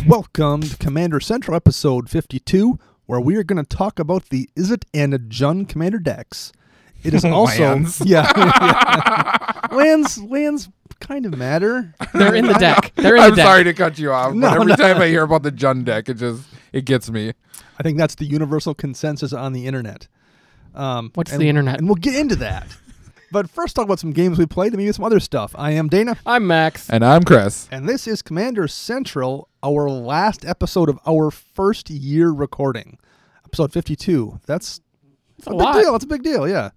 Welcome to Commander Central episode 52, where we are going to talk about the Izzet and Jund Commander decks. It is also Lands. yeah. Lands kind of matter. They're in the deck. They're in the I'm deck. sorry to cut you off, No, but every no. time I hear about the Jund deck, it gets me. I think that's the universal consensus on the internet. What's the internet? And we'll get into that. But first, talk about some games we played and maybe some other stuff. I am Dana. I'm Max. And I'm Chris. And this is Commander Central, our last episode of our first year recording. Episode 52. That's a big deal. That's a big deal, yeah.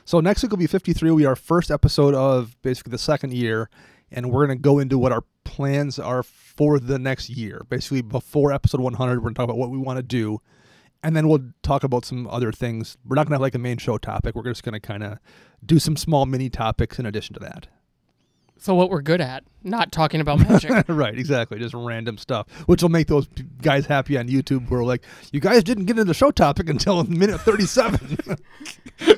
So next week will be 53. Will be our first episode of basically the second year. And we're going to go into what our plans are for the next year. Basically, before episode 100, we're going to talk about what we want to do. And then we'll talk about some other things. We're not going to have like a main show topic. We're just going to kind of do some small mini topics in addition to that. So what we're good at, not talking about Magic. Right, exactly. Just random stuff, which will make those guys happy on YouTube who are like, you guys didn't get into the show topic until minute 37.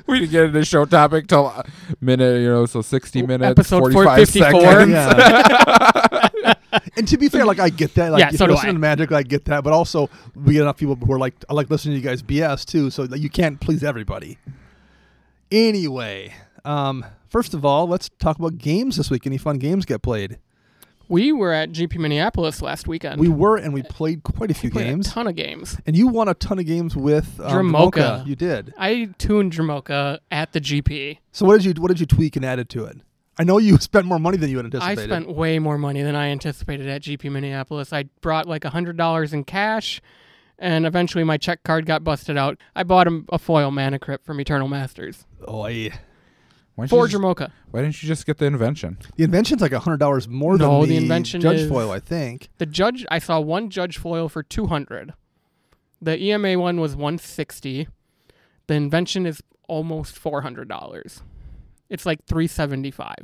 We didn't get into the show topic till a minute, so 60 minutes, Episode 45 454. seconds. Yeah. And to be fair, like I get that. Like, Yeah, if so you're do listening I. to Magic, I get that. But also, we get enough people who are like, I like listening to you guys BS too, so that you can't please everybody. Anyway, first of all, let's talk about games this week. Any fun games get played? We were at GP Minneapolis last weekend. We were, and we played quite a few played games. a ton of games. And you won a ton of games with Dramoka. You did. I tuned Dramoka at the GP. So what did you tweak and added to it? I know you spent more money than you had anticipated. I spent way more money than I anticipated at GP Minneapolis. I brought like $100 in cash, and eventually my check card got busted out. I bought a foil mana crypt from Eternal Masters. Oh, yeah. For Dramoka. Why didn't you just get the invention? The invention's like $100 more No, than the invention Judge is- foil, I think. The Judge, I saw one Judge foil for $200. The EMA one was $160. The invention is almost $400. It's like $375.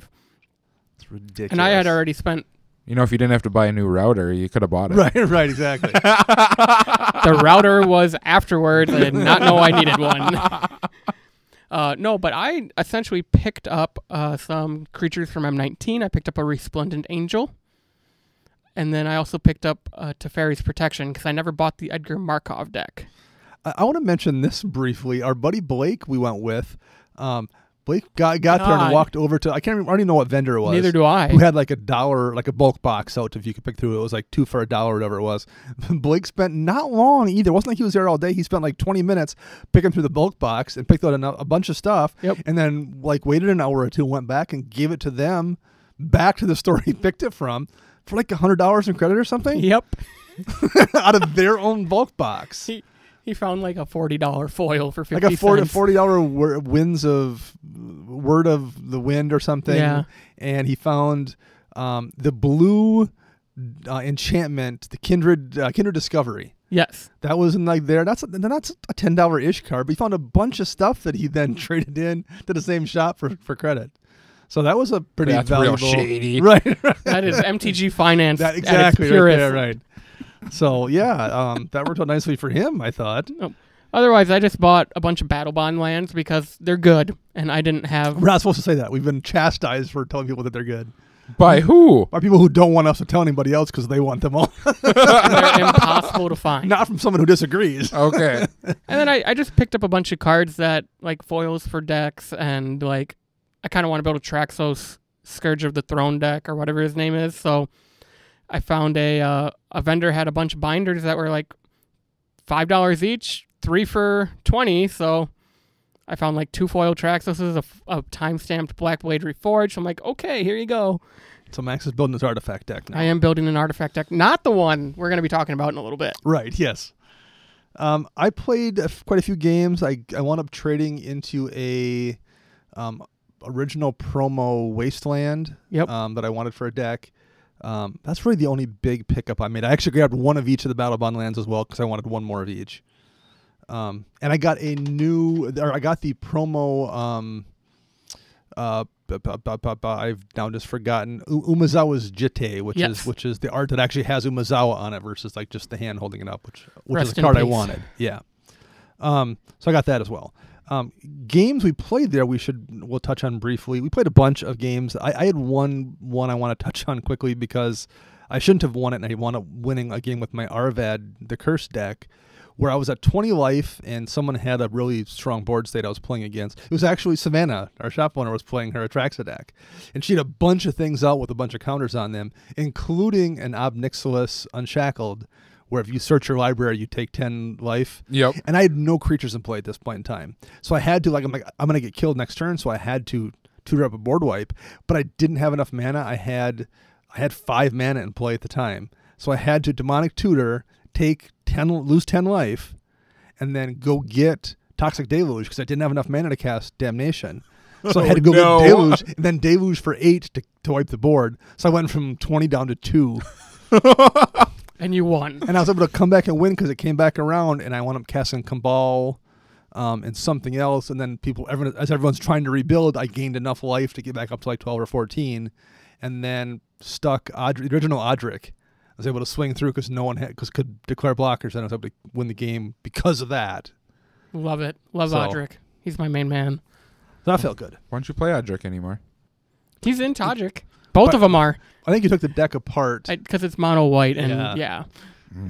It's ridiculous. And I had already spent If you didn't have to buy a new router, you could have bought it. Right, exactly. the router was afterwards. I did not know I needed one. No, but I essentially picked up some creatures from M19. I picked up a Resplendent Angel. And then I also picked up Teferi's Protection because I never bought the Edgar Markov deck. I want to mention this briefly. Our buddy Blake we went with, Blake got there and walked over to, I don't even know what vendor it was. Neither do I. Who had like $1, like a bulk box out if you could pick through it. It was like 2 for $1 or whatever it was. Blake spent not long either. It wasn't like he was there all day. He spent like 20 minutes picking through the bulk box and picked out a bunch of stuff. Yep. And then like waited an hour or two, went back and gave it to them back to the store he picked it from for like $100 in credit or something. Yep. Out of their own bulk box. He found like a $40 foil for 50 Like a cents. $40 winds of word of the wind or something. Yeah. And he found the blue enchantment, the Kindred Discovery. Yes. That was in like there. That's a $10-ish card, but he found a bunch of stuff that he then traded in to the same shop for credit. So that was a pretty That's valuable. real shady. Right. That is MTG finance That at its exactly right purest. there, right. So yeah, that worked out nicely for him, I thought. Otherwise, I just bought a bunch of Battle Bond lands because they're good, and I didn't have... We're not supposed to say that. We've been chastised for telling people that they're good. By who? By people who don't want us to tell anybody else because they want them all. They're impossible to find. Not from someone who disagrees. Okay. And then I just picked up a bunch of cards that, like, foils for decks, and, like, I kind of want to build a Traxos Scourge of the Throne deck or whatever his name is, so I found a vendor had a bunch of binders that were, like, $5 each, 3 for $20, so I found, like, 2 foil Traxoses, a time-stamped Blackblade Reforged. I'm like, okay, here you go. So Max is building his artifact deck now. I am building an artifact deck, not the one we're going to be talking about in a little bit. Right, yes. I played quite a few games. I wound up trading into a original promo Wasteland that I wanted for a deck. That's really the only big pickup I made. I actually grabbed one of each of the Battle Bond lands as well because I wanted one more of each. And I got I got the promo, I've now just forgotten, Umezawa's Jitte, which is the art that actually has Umezawa on it versus like just the hand holding it up, which is the card I wanted. Yeah. So I got that as well. Games we played there, we'll touch on briefly. We played a bunch of games. I had one I want to touch on quickly because I shouldn't have won it, and I wound up winning a game with my Arvad, the Curse deck, where I was at 20 life, and someone had a really strong board state I was playing against. It was actually Savannah, our shop owner, was playing her Atraxa deck. And she had a bunch of things out with a bunch of counters on them, including an Ob Nixilis Unshackled, where if you search your library, you take 10 life. Yep. And I had no creatures in play at this point in time. So I had to, I'm going to get killed next turn, so I had to tutor up a board wipe. But I didn't have enough mana. I had 5 mana in play at the time. So I had to Demonic Tutor, lose 10 life, and then go get Toxic Deluge because I didn't have enough mana to cast Damnation. So I had to go get Deluge, and then Deluge for 8 to wipe the board. So I went from 20 down to 2. And you won. And I was able to come back and win because it came back around, and I wound up casting Cabal and something else. And then as everyone's trying to rebuild, I gained enough life to get back up to like 12 or 14, and then stuck the original Odric. I was able to swing through because no one could declare blockers, and I was able to win the game because of that. Love it. Love Odric. He's my main man. So that felt good. Why don't you play Odric anymore? He's in Todric. Both of them are. I think you took the deck apart. Because it's mono white, and yeah.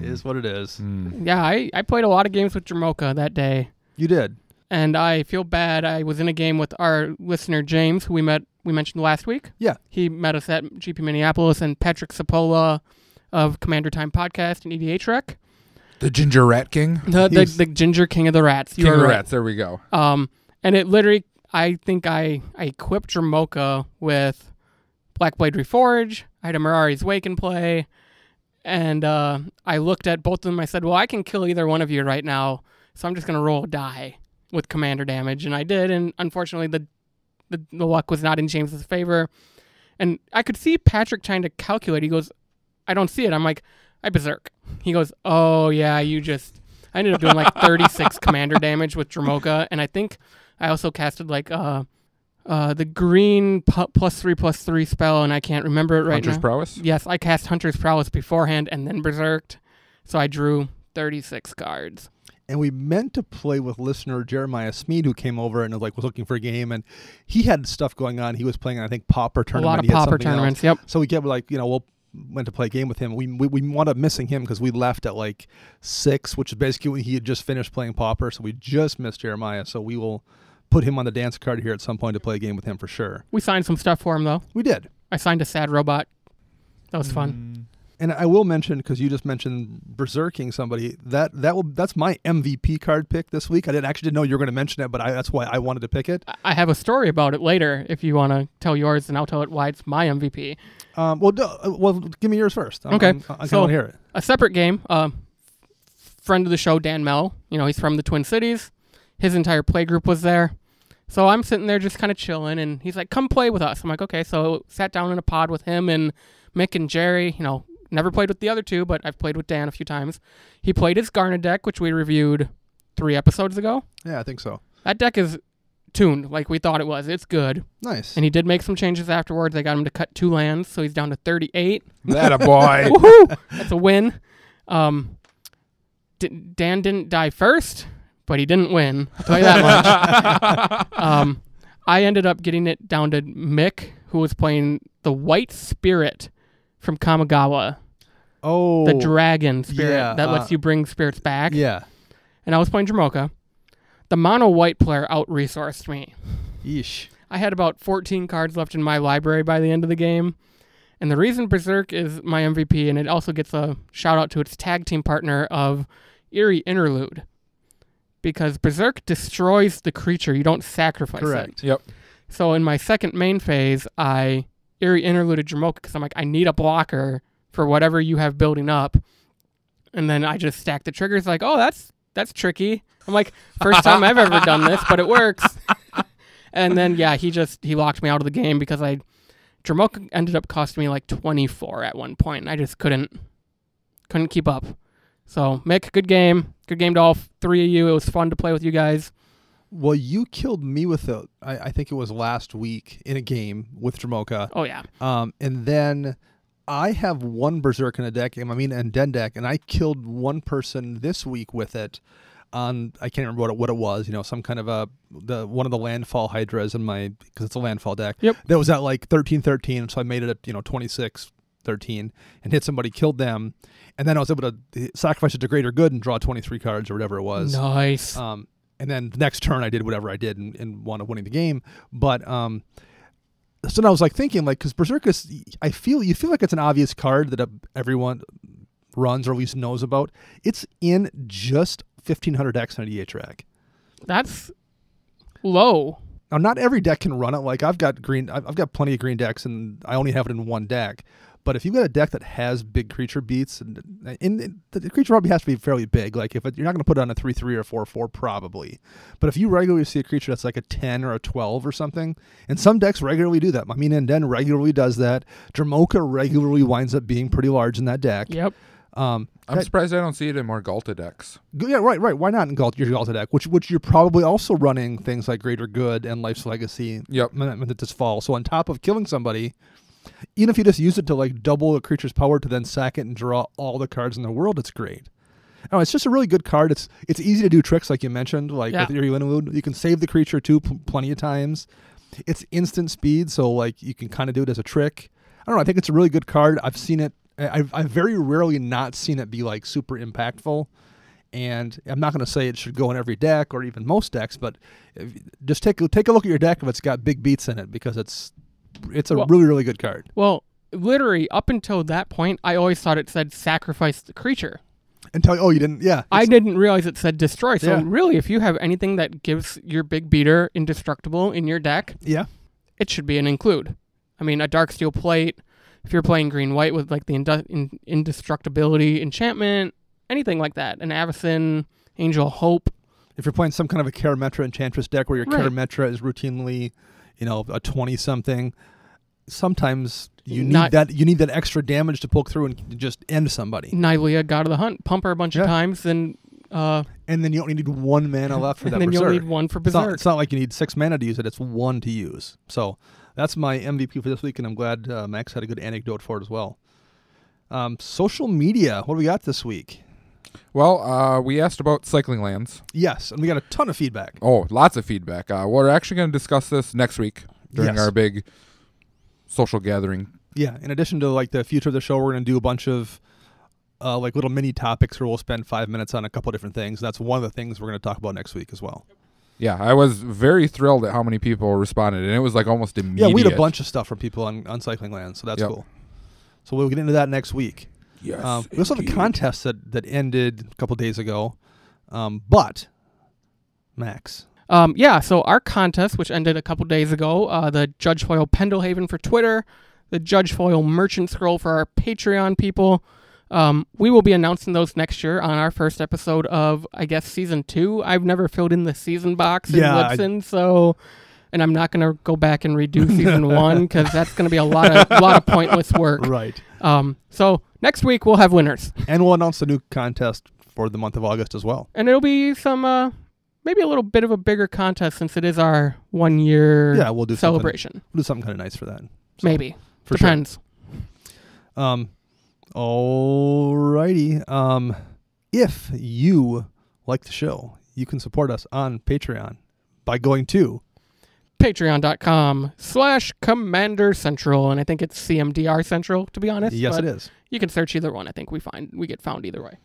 It is what it is. Yeah, I played a lot of games with Jamoka that day. You did. And I feel bad. I was in a game with our listener, James, who we mentioned last week. Yeah. He met us at GP Minneapolis, and Patrick Sapola of Commander Time Podcast and EDH Rec. The Ginger Rat King? The Ginger King of the Rats. King of the Rats, there we go. And it literally, I think I equipped Jamoka with Blackblade Reforge. I had a Mirari's Wake in play. And I looked at both of them. I said, well, I can kill either one of you right now, so I'm just going to roll a die with commander damage. And I did, and unfortunately the luck was not in James's favor. And I could see Patrick trying to calculate. He goes, I don't see it. I'm like, I berserk. He goes, oh, yeah, I ended up doing like 36 commander damage with Jamoka, and I think I also casted like the green +3/+3 spell, and I can't remember it right now. Hunter's Prowess? Yes, I cast Hunter's Prowess beforehand and then berserked, so I drew 36 cards. And we meant to play with listener Jeremiah Smead, who came over and was looking for a game, and he had stuff going on. He was playing, I think, Pauper tournament. A lot of Pauper tournaments, yep. So we kept we'll went to play a game with him. We wound up missing him because we left at like 6, which is basically when he had just finished playing Pauper. So we just missed Jeremiah. So we will put him on the dance card here at some point to play a game with him for sure. We signed some stuff for him though. We did. I signed a Sad Robot. That was fun. And I will mention, because you just mentioned berserking somebody, that's my MVP card pick this week. I didn't know you were going to mention it, but that's why I wanted to pick it. I have a story about it later if you want to tell yours, and I'll tell it why it's my MVP. Well, give me yours first. Okay. I want to hear it. A separate game. Friend of the show, Dan Mell. He's from the Twin Cities. His entire play group was there. So I'm sitting there just kind of chilling, and he's like, come play with us. I'm like, okay. So sat down in a pod with him and Mick and Jerry. Never played with the other two, but I've played with Dan a few times. He played his Garnet deck, which we reviewed 3 episodes ago. Yeah, I think so. That deck is tuned like we thought it was. It's good. Nice. And he did make some changes afterwards. I got him to cut 2 lands, so he's down to 38. That a boy. Woohoo! That's a win. Dan didn't die first, but he didn't win. I'll tell you that much. I ended up getting it down to Mick, who was playing the White Spirit from Kamigawa. Oh. The dragon spirit that lets you bring spirits back. Yeah. And I was playing Jamoka. The mono white player out-resourced me. Yeesh. I had about 14 cards left in my library by the end of the game. And the reason Berserk is my MVP, and it also gets a shout-out to its tag team partner of Eerie Interlude. Because Berserk destroys the creature. You don't sacrifice Correct. it. Yep. So in my second main phase, I Eerie Interluded Jamoka because I'm like, I need a blocker for whatever you have building up. And then I just stack the triggers like, oh, that's tricky. I'm like, first time I've ever done this, but it works. And then, he locked me out of the game because Jamoka ended up costing me like 24 at one point, and I just couldn't keep up. So, Mick, good game. Good game to all 3 of you. It was fun to play with you guys. Well, you killed me with it. I think it was last week in a game with Jamoka. Oh, yeah. And then I have 1 Berserk in a deck, and Den deck, and I killed 1 person this week with it. on, I can't remember what it was, some kind of one of the landfall hydras in my, because it's a landfall deck. Yep. That was at like 13-13, so I made it at 26-13 and hit somebody, killed them, and then I was able to sacrifice it to greater good and draw 23 cards or whatever it was. Nice. And then the next turn I did whatever I did and wound up winning the game. But so now I was like thinking, like, because Berserkus, you feel like it's an obvious card that everyone runs or at least knows about. It's in just 1,500 decks on a DH rack. That's low. Now, not every deck can run it. Like I've got plenty of green decks, and I only have it in one deck. But if you've got a deck that has big creature beats, and the creature probably has to be fairly big. Like you're not going to put it on a 3/3 or 4/4 probably. But if you regularly see a creature that's like a 10 or a 12 or something, and some decks regularly do that. I mean, and Den regularly does that. Dramoka regularly winds up being pretty large in that deck. Yep. I'm surprised I don't see it in more Galta decks. Yeah, right. Why not in your Galta deck? Which you're probably also running things like Greater Good and Life's Legacy. Yep. This fall. So on top of killing somebody, even if you just use it to like double a creature's power to then sack it and draw all the cards in the world, it's great. Oh, it's just a really good card. It's easy to do tricks like you mentioned, like with Eerie Interlude. You can save the creature too plenty of times. It's instant speed, so like you can kind of do it as a trick. I don't know. I think it's a really good card. I've seen it. I've very rarely not seen it be like super impactful. And I'm not going to say it should go in every deck or even most decks, but just take a look at your deck if it's got big beats in it, because it's a really, really good card. Well, literally, up until that point, I always thought it said sacrifice the creature. You didn't? Yeah. I didn't realize it said destroy. So yeah. really, if you have anything that gives your big beater indestructible in your deck, it should be an include. I mean, a Darksteel Plate, if you're playing green-white with like the indestructibility enchantment, anything like that. An Avacyn, Angel Hope. If you're playing some kind of a Karametra Enchantress deck where your Karametra is routinely, a 20-something, sometimes you need that extra damage to poke through and just end somebody. Nylea, God of the Hunt, pump her a bunch of times, and then you only need 1 mana left for that. And then Berserk. you'll need 1 for Berserk. It's not like you need 6 mana to use it; it's 1 to use. So that's my MVP for this week, and I'm glad Max had a good anecdote for it as well. Social media, what do we got this week? Well, we asked about cycling lands. Yes, and we got a ton of feedback. Oh, lots of feedback. We're actually going to discuss this next week during our big social gathering. Yeah, in addition to like the future of the show, we're going to do a bunch of like little mini topics where we'll spend 5 minutes on a couple different things. That's one of the things we're going to talk about next week as well. Yeah, I was very thrilled at how many people responded, and it was like almost immediate. Yeah, we had a bunch of stuff from people on cycling lands, so that's cool. So we'll get into that next week. Yes, we also have a contest that ended a couple days ago, but Max. So our contest, which ended a couple days ago, the Judge Foil Pendlehaven for Twitter, the Judge Foil Merchant Scroll for our Patreon people. We will be announcing those next year on our first episode of, I guess, season 2. I've never filled in the season box in Libsyn, and I'm not going to go back and redo season 1 because that's going to be a lot of pointless work. Right. So next week we'll have winners, and we'll announce a new contest for the month of August as well. And it'll be some maybe a little bit of a bigger contest since it is our 1 year we'll do celebration. We'll do something kind of nice for that. So, maybe. Depends. Sure. Alrighty. If you like the show, you can support us on Patreon by going to patreon.com/Commander Central, and I think it's CMDR Central, to be honest. Yes, it is. You can search either one. I think we get found either way.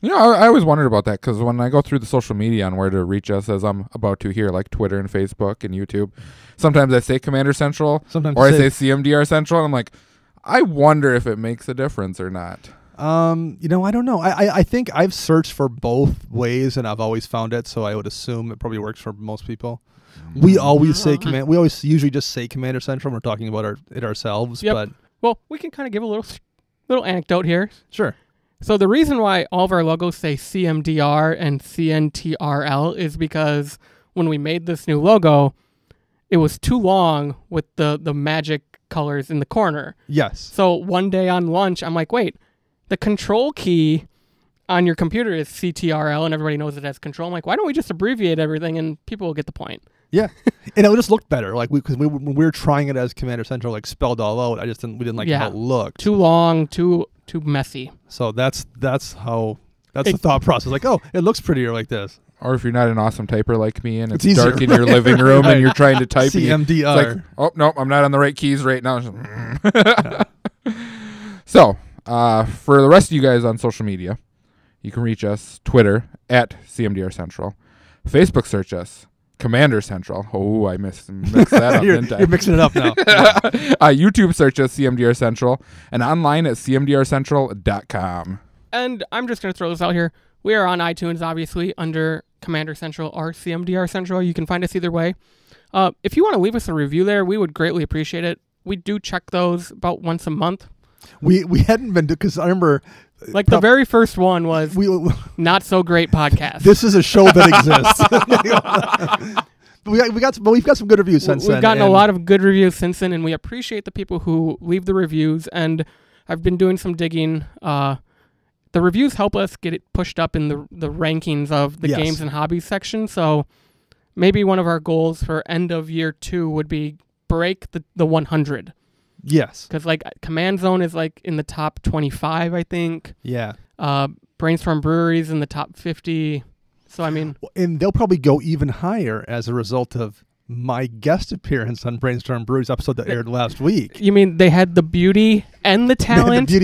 I always wondered about that because when I go through the social media on where to reach us, as I'm about to here, like Twitter and Facebook and YouTube, sometimes I say Commander Central, or I say CMDR Central, and I'm like, I wonder if it makes a difference or not. I don't know. I think I've searched for both ways, and I've always found it, so I would assume it probably works for most people. We always say we always usually just say Commander Central when we're talking about it ourselves. Yep. But well, we can kind of give a little anecdote here. Sure. So the reason why all of our logos say CMDR and CNTRL is because when we made this new logo, it was too long with the magic colors in the corner. Yes. So one day on lunch, I'm like, wait, the control key on your computer is CTRL and everybody knows it as control. I'm like, why don't we just abbreviate everything and people will get the point? Yeah, and it just looked better. Like when we were trying it as Commander Central, like spelled all out. We didn't like how it looked. Too long, too messy. So that's the thought process. Like, oh, it looks prettier like this. Or if you're not an awesome typer like me and it's easier, dark in your living room and you're trying to type. CMDR. It's like, oh, no, I'm not on the right keys right now. So, for the rest of you guys on social media, you can reach us Twitter at CMDR Central. Facebook search us Commander Central. Oh, I mixed that up, didn't I? You're mixing it up now. YouTube search us CMDR Central and online at cmdrcentral.com. And I'm just going to throw this out here. We are on iTunes, obviously, under Commander Central or CMDR Central. You can find us either way. If you want to leave us a review there, we would greatly appreciate it. We do check those about once a month. We hadn't been, because I remember... Like the very first one was Not So Great Podcast. This is a show that exists. But we've got some good reviews since then. We've gotten a lot of good reviews since then, and we appreciate the people who leave the reviews. And I've been doing some digging. The reviews help us get it pushed up in the rankings of the games and hobbies section. So maybe one of our goals for end of year 2 would be break the 100. Yes. Because like Command Zone is like in the top 25, I think. Yeah. Brainstorm Breweries in the top 50. So, I mean... And they'll probably go even higher as a result of my guest appearance on Brainstorm Breweries episode that aired last week. You mean they had the beauty and the talent, from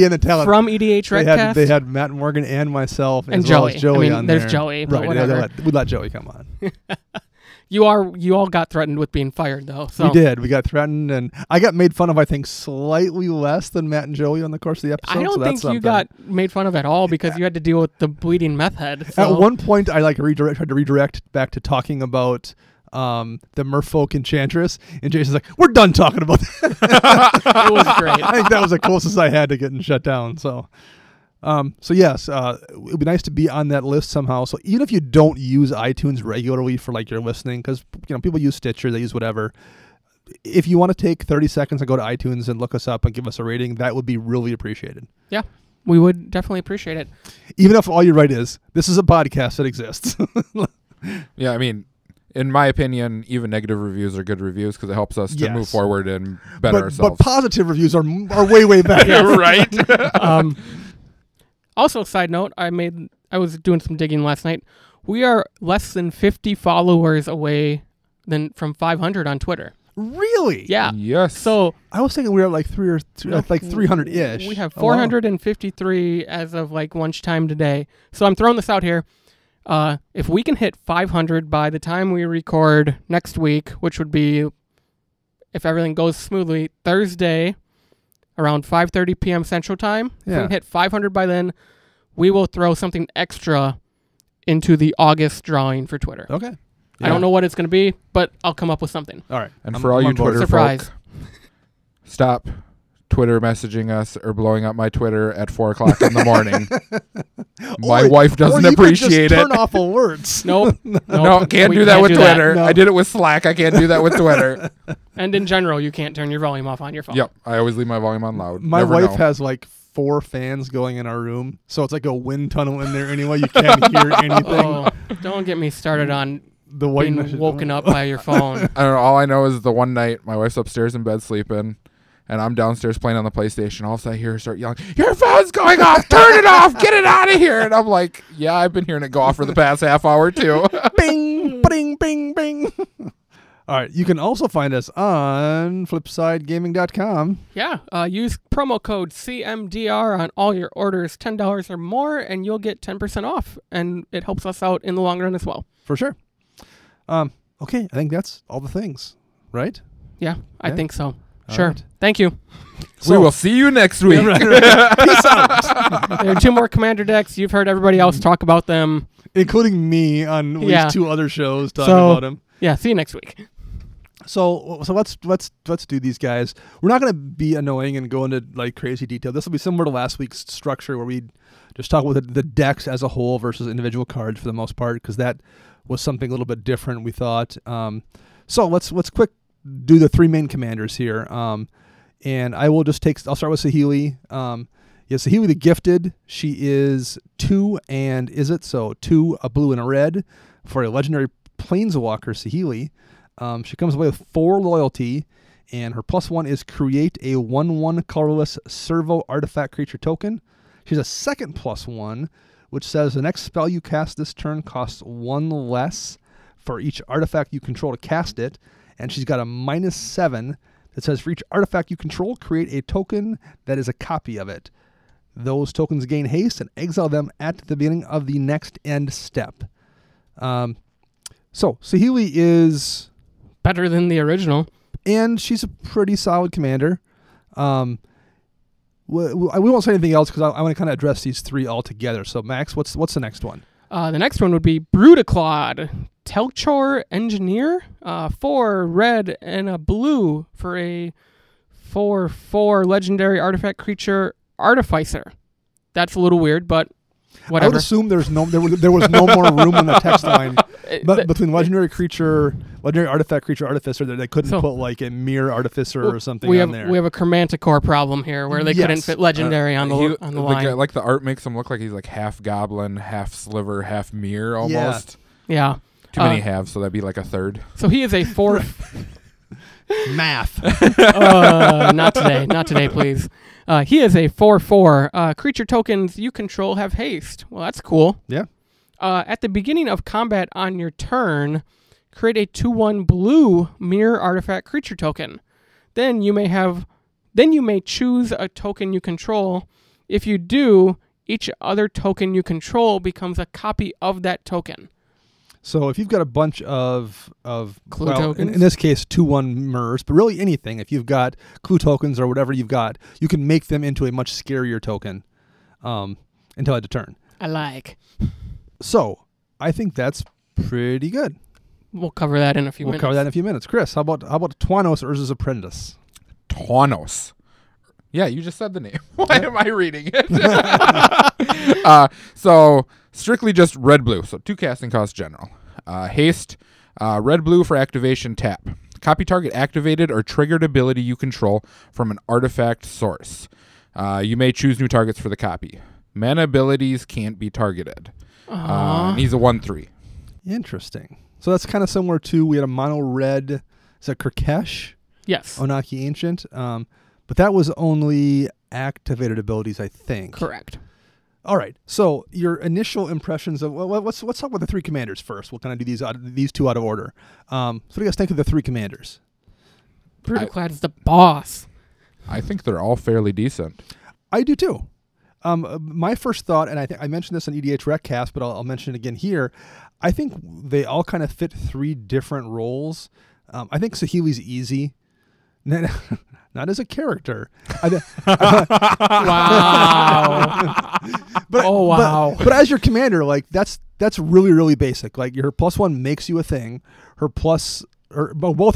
EDH Redcast? They had Matt Morgan and myself and as Joey. well as Joey on there. There's Joey, but right, whatever. We let Joey come on. You all got threatened with being fired, though. So. We did. We got threatened, and I got made fun of, I think, slightly less than Matt and Joey on the course of the episode. I don't think you got made fun of at all because you had to deal with the bleeding meth head. So. At one point, I tried to redirect back to talking about the Merfolk Enchantress, and Jason's like, "We're done talking about that." It was great. I think that was the closest I had to getting shut down. So yes, it would be nice to be on that list somehow. So even if you don't use iTunes regularly for like your listening, because people use Stitcher, they use whatever. If you want to take 30 seconds and go to iTunes and look us up and give us a rating, that would be really appreciated. Yeah, we would definitely appreciate it. Even if all you write is, "This is a podcast that exists." Yeah, I mean, in my opinion, even negative reviews are good reviews because it helps us to move forward and better ourselves. But positive reviews are way, way better. Right? Also, side note, I was doing some digging last night. We are less than 50 followers away from 500 on Twitter. Really? Yeah. Yes. So I was thinking we were like 300-ish. We have 453 as of like lunchtime today. So I'm throwing this out here. If we can hit 500 by the time we record next week, which would be, if everything goes smoothly, Thursday, around 5:30 p.m. Central Time. If we can hit 500 by then, we will throw something extra into the August drawing for Twitter. Okay. I don't know what it's going to be, but I'll come up with something. All right. And for all you Twitter surprise. folk, stop Twitter messaging us or blowing up my Twitter at 4 o'clock in the morning. My wife doesn't appreciate it. Turn off alerts. Nope. No, can't do that with Twitter. No. I did it with Slack. I can't do that with Twitter. And in general, you can't turn your volume off on your phone. Yep. I always leave my volume on loud. My wife has like 4 fans going in our room, so it's like a wind tunnel in there anyway. You can't hear anything. Oh, don't get me started on the being woken up by your phone. I don't know. All I know is the one night my wife's upstairs in bed sleeping, and I'm downstairs playing on the PlayStation. All of a sudden I hear her start yelling, "Your phone's going off! Turn it off! Get it out of here!" And I'm like, yeah, I've been hearing it go off for the past half hour too. Bing, bing, bing, bing. All right. You can also find us on flipsidegaming.com. Yeah. Use promo code CMDR on all your orders, $10 or more, and you'll get 10% off. And it helps us out in the long run as well. For sure. Okay. I think that's all the things, right? Yeah, I think so. Sure. Right. Thank you. We will see you next week. Peace out. There are 2 more Commander decks. You've heard everybody else talk about them. Including me on at least 2 other shows talking about them. Yeah, see you next week. So let's do these guys. We're not going to be annoying and go into like crazy detail. This will be similar to last week's structure where we just talk about the decks as a whole versus individual cards for the most part, because that was something a little bit different, we thought. So let's quick do the 3 main commanders here. And I will just I'll start with Saheeli. Saheeli the Gifted. She is 2 and Izzet, so 2, a blue and a red for a legendary Planeswalker Saheeli. She comes away with 4 loyalty, and her +1 is create a 1/1 colorless servo artifact creature token. She's a second +1, which says the next spell you cast this turn costs 1 less for each artifact you control to cast it. And she's got a -7 that says for each artifact you control, create a token that is a copy of it. Those tokens gain haste and exile them at the beginning of the next end step. So Saheeli is better than the original. And she's a pretty solid commander. We won't say anything else because I want to kind of address these 3 all together. So, Max, what's the next one? The next one would be Brutaclad, Telchor Engineer, 4 red and a blue for a 4/4 legendary artifact creature Artificer. That's a little weird, but whatever. I would assume there was no more room in the text line between legendary creature, legendary artifact creature, Artificer that they couldn't put like a mere Artificer or something on there. We have a Chromanticore problem here where they couldn't fit legendary on the line. Like the art makes him look like he's like half goblin, half sliver, half mirror almost. Yeah. Too many halves, so that'd be like a third. So he is a 4 Math. Not today, please. He is a 4/4. Creature tokens you control have haste. Well, that's cool. Yeah. At the beginning of combat on your turn, create a 2/1 blue mirror artifact creature token. Then you may choose a token you control. If you do, each other token you control becomes a copy of that token. So if you've got a bunch of clue tokens, in this case 2/1 mirrors, but really anything, if you've got clue tokens or whatever you've got, you can make them into a much scarier token until end of turn. I like. So I think that's pretty good. We'll cover that in a few minutes. Chris, how about Twanos, Urza's Apprentice? Twanos. Yeah, you just said the name. Why am I reading it? So strictly just red-blue. So 2 casting costs general. Haste, red-blue for activation, tap. Copy target activated or triggered ability you control from an artifact source. You may choose new targets for the copy. Mana abilities can't be targeted. He's a 1/3. Interesting. So that's kind of similar to, we had a mono red, is that Kirkesh? Yes. Onaki Ancient. But that was only activated abilities, I think. Correct. All right. So your initial impressions of, well, let's talk about the 3 commanders first. We'll kind of do these 2 out of order. So what do you guys think of the 3 commanders? Brutaclad's the boss. I think they're all fairly decent. I do too. My first thought, and I think I mentioned this on EDH Recast, but I'll mention it again here. I think they all kind of fit 3 different roles. I think Saheeli's easy. Not as a character. Wow. But as your commander, like that's really, really basic. Like your +1 makes you a thing. Her both her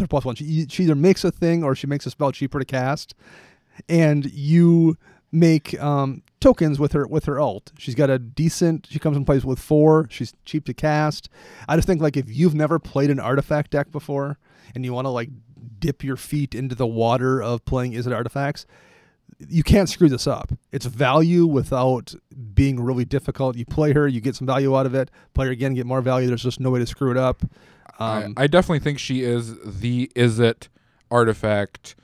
+1. She either makes a thing or she makes a spell cheaper to cast. And you make tokens with her ult. She's got she comes and plays with 4. She's cheap to cast. I just think like if you've never played an artifact deck before and you want to like dip your feet into the water of playing Izzet artifacts, you can't screw this up. It's value without being really difficult. You play her, you get some value out of it. Play her again, get more value. There's just no way to screw it up. I definitely think she is the Izzet artifact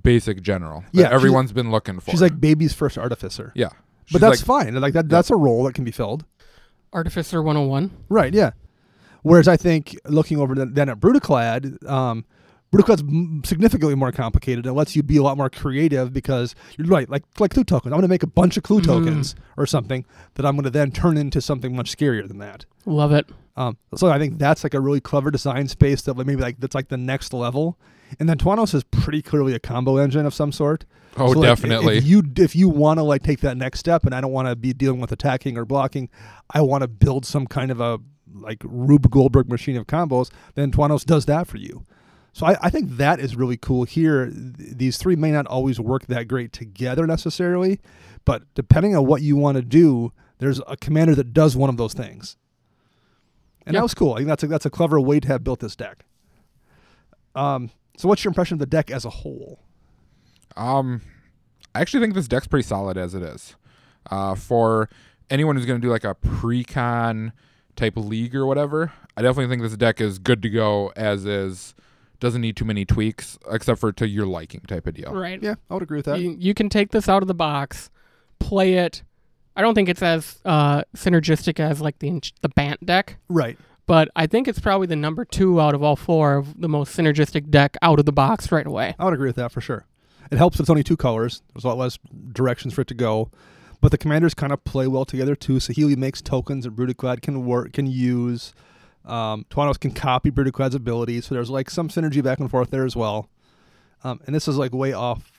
basic general that everyone's been looking for. She's like baby's first Artificer. Yeah. But that's fine. Like that's a role that can be filled. Artificer 101. Right, yeah. Whereas I think looking over then at Brutaclad, Brutaclad's significantly more complicated. It lets you be a lot more creative because you're right, like clue tokens. I'm going to make a bunch of clue tokens or something that I'm going to then turn into something much scarier than that. Love it. So I think that's like a really clever design space that maybe like that's like the next level. And then Twanos is pretty clearly a combo engine of some sort. Oh, so definitely. If you want to like take that next step, and I don't want to be dealing with attacking or blocking, I want to build some kind of a like Rube Goldberg machine of combos, then Twanos does that for you. So I think that is really cool here. These 3 may not always work that great together necessarily, but depending on what you want to do, there's a commander that does one of those things. And that was cool. I think that's a clever way to have built this deck. So what's your impression of the deck as a whole? I actually think this deck's pretty solid as it is. For anyone who's going to do like a pre-con type league or whatever, I definitely think this deck is good to go as is. Doesn't need too many tweaks except for to your liking type of deal. Right. Yeah, I would agree with that. You can take this out of the box, play it, I don't think it's as synergistic as like the Bant deck. Right. But I think it's probably the number 2 out of all 4 of the most synergistic deck out of the box right away. I would agree with that for sure. It helps that it's only 2 colors. There's a lot less directions for it to go. But the commanders kind of play well together too. Saheeli makes tokens that Brutaclad can use. Twanos can copy Brutaclad's abilities. So there's like some synergy back and forth there as well. And this is like way off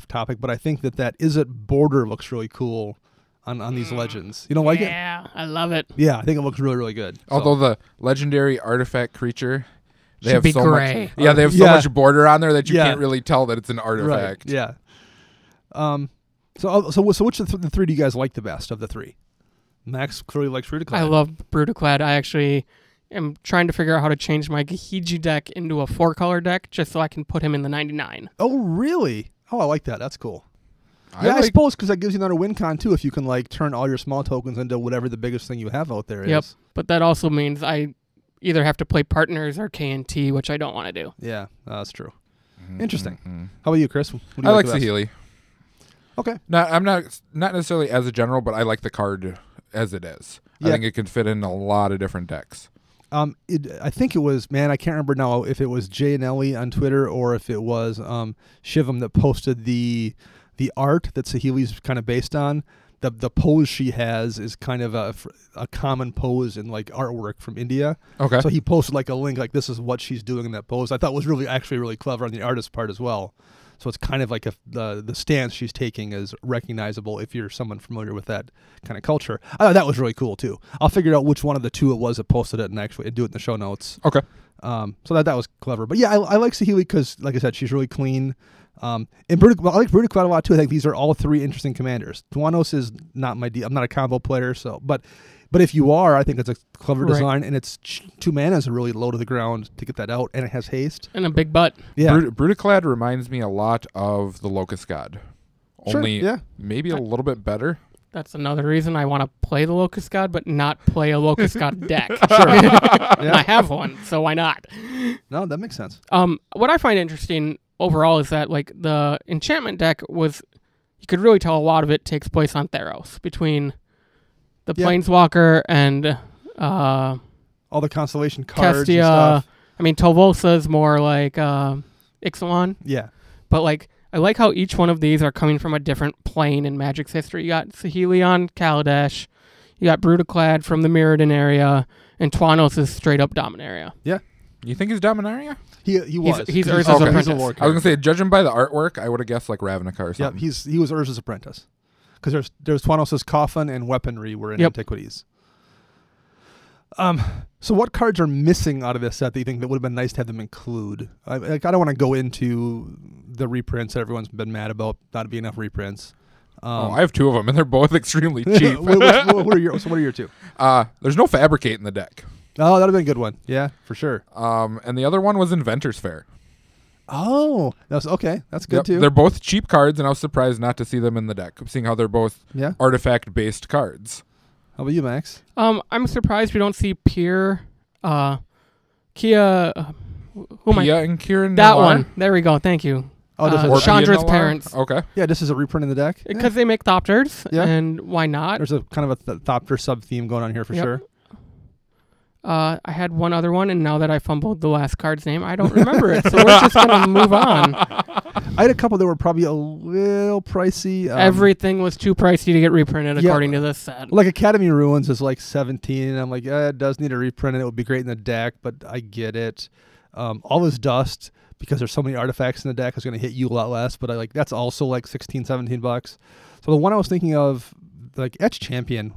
topic, but I think that Izzet border looks really cool on these legends. You don't like it? Yeah, I love it. Yeah, I think it looks really, really good. Although the legendary artifact creature, they Should have be so gray. much. Yeah, they have so much border on there that you can't really tell that it's an artifact. Right. Yeah. So which of the 3 do you guys like the best of the 3? Max clearly likes Brutaclad. I love Brutaclad. I actually am trying to figure out how to change my Gahiji deck into a 4-color deck just so I can put him in the 99. Oh, really? Oh, I like that. That's cool. I suppose because that gives you another win con too if you can like turn all your small tokens into whatever the biggest thing you have out there is. Yep, but that also means I either have to play partners or KNT, which I don't want to do. Yeah, that's true. Interesting. How about you, Chris? What do you I like Saheeli. Okay. I'm not necessarily as a general, but I like the card as it is. I think it can fit in a lot of different decks. I think it was, man, I can't remember now if it was Jay and Ellie on Twitter or if it was Shivam that posted the art that Saheeli's kind of based on. The pose she has is kind of a common pose in like artwork from India. Okay. So he posted like a link like this is what she's doing in that pose. I thought was really clever on the artist's part as well. So it's kind of like the stance she's taking is recognizable if you're someone familiar with that kind of culture. I thought that was really cool too. I'll figure out which one of the 2 it was that posted it and actually do it in the show notes. Okay. So that was clever. But yeah, I like Saheeli because, like I said, she's really clean. And I like Brutaclad a lot too. I think these are all 3 interesting commanders. Twanos is not my deal. I'm not a combo player, so but if you are, I think it's a clever design, and it's 2 mana is really low to the ground to get that out, and it has haste and a big butt. Yeah, Brutaclad reminds me a lot of the Locust God, only maybe a little bit better. That's another reason I want to play the Locust God, but not play a Locust God deck. Sure. I have one, so why not? No, that makes sense. What I find interesting overall is that like the enchantment deck was, you could really tell a lot of it takes place on Theros between the Planeswalker and all the constellation cards Kestia. and stuff. I mean, Tolvosa is more like Ixalan. Yeah. But like, I like how each one of these are coming from a different plane in Magic's history. You got Saheeli on Kaladesh, you got Brutaclad from the Mirrodin area, and Twanos is straight up Dominaria. Yeah. You think he's Dominaria? He was. He's Urza's apprentice. I was going to say, judging by the artwork, I would have guessed like Ravnica or something. Yeah, he was Urza's apprentice. Because there's Twanos' coffin and weaponry were in Antiquities. So what cards are missing out of this set that you think that would have been nice to have them include? I don't want to go into the reprints that everyone's been mad about not being enough reprints. I have 2 of them, and they're both extremely cheap. what are your 2? There's no Fabricate in the deck. Oh, that would have been a good one. Yeah, for sure. And the other one was Inventor's Fair. Oh, that's okay. That's good too. They're both cheap cards, and I was surprised not to see them in the deck, seeing how they're both artifact-based cards. How about you, Max? I'm surprised we don't see Kia. Pia and Kieran. That Noir? one. There we go. Thank you. Oh, Chandra's parents. Okay. Yeah, this is a reprint in the deck. Because they make Thopters. Yeah. And why not? There's a kind of a Thopter sub-theme going on here for sure. I had one other one, and now that I fumbled the last card's name, I don't remember it. So we're just going to move on. I had a couple that were probably a little pricey. Everything was too pricey to get reprinted according to this set. Like Academy Ruins is like 17, and I'm like, it does need a reprint, and it would be great in the deck, but I get it. All This Dust, because there's so many artifacts in the deck, is going to hit you a lot less, but that's also like $16, $17. So the one I was thinking of, like Etch Champion,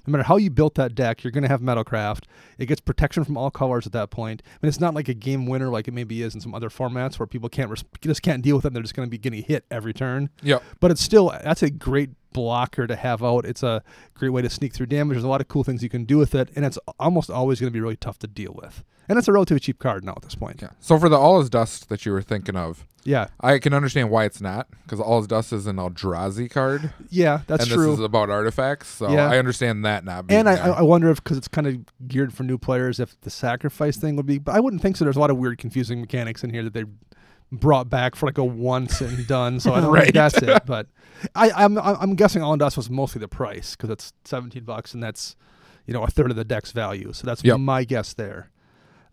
no matter how you built that deck, you're going to have Metalcraft. It gets protection from all colors at that point. I mean, it's not like a game winner like it maybe is in some other formats where people just can't deal with it and they're just going to be getting hit every turn. Yeah. But it's still, that's a great blocker to have out. It's a great way to sneak through damage. There's a lot of cool things you can do with it, and it's almost always going to be really tough to deal with. And it's a relatively cheap card now at this point. Yeah. So for the All Is Dust that you were thinking of, yeah, I can understand why it's not, because All Is Dust is an Eldrazi card. Yeah, that's true. And this is about artifacts, so I understand that not being And I wonder if, because it's kind of geared for new players, if the sacrifice thing would be, but I wouldn't think so. There's a lot of weird, confusing mechanics in here that they brought back for like a once and done. So I don't think that's it. But I'm guessing all it does was mostly the price because it's $17 and that's a third of the deck's value. So that's my guess there.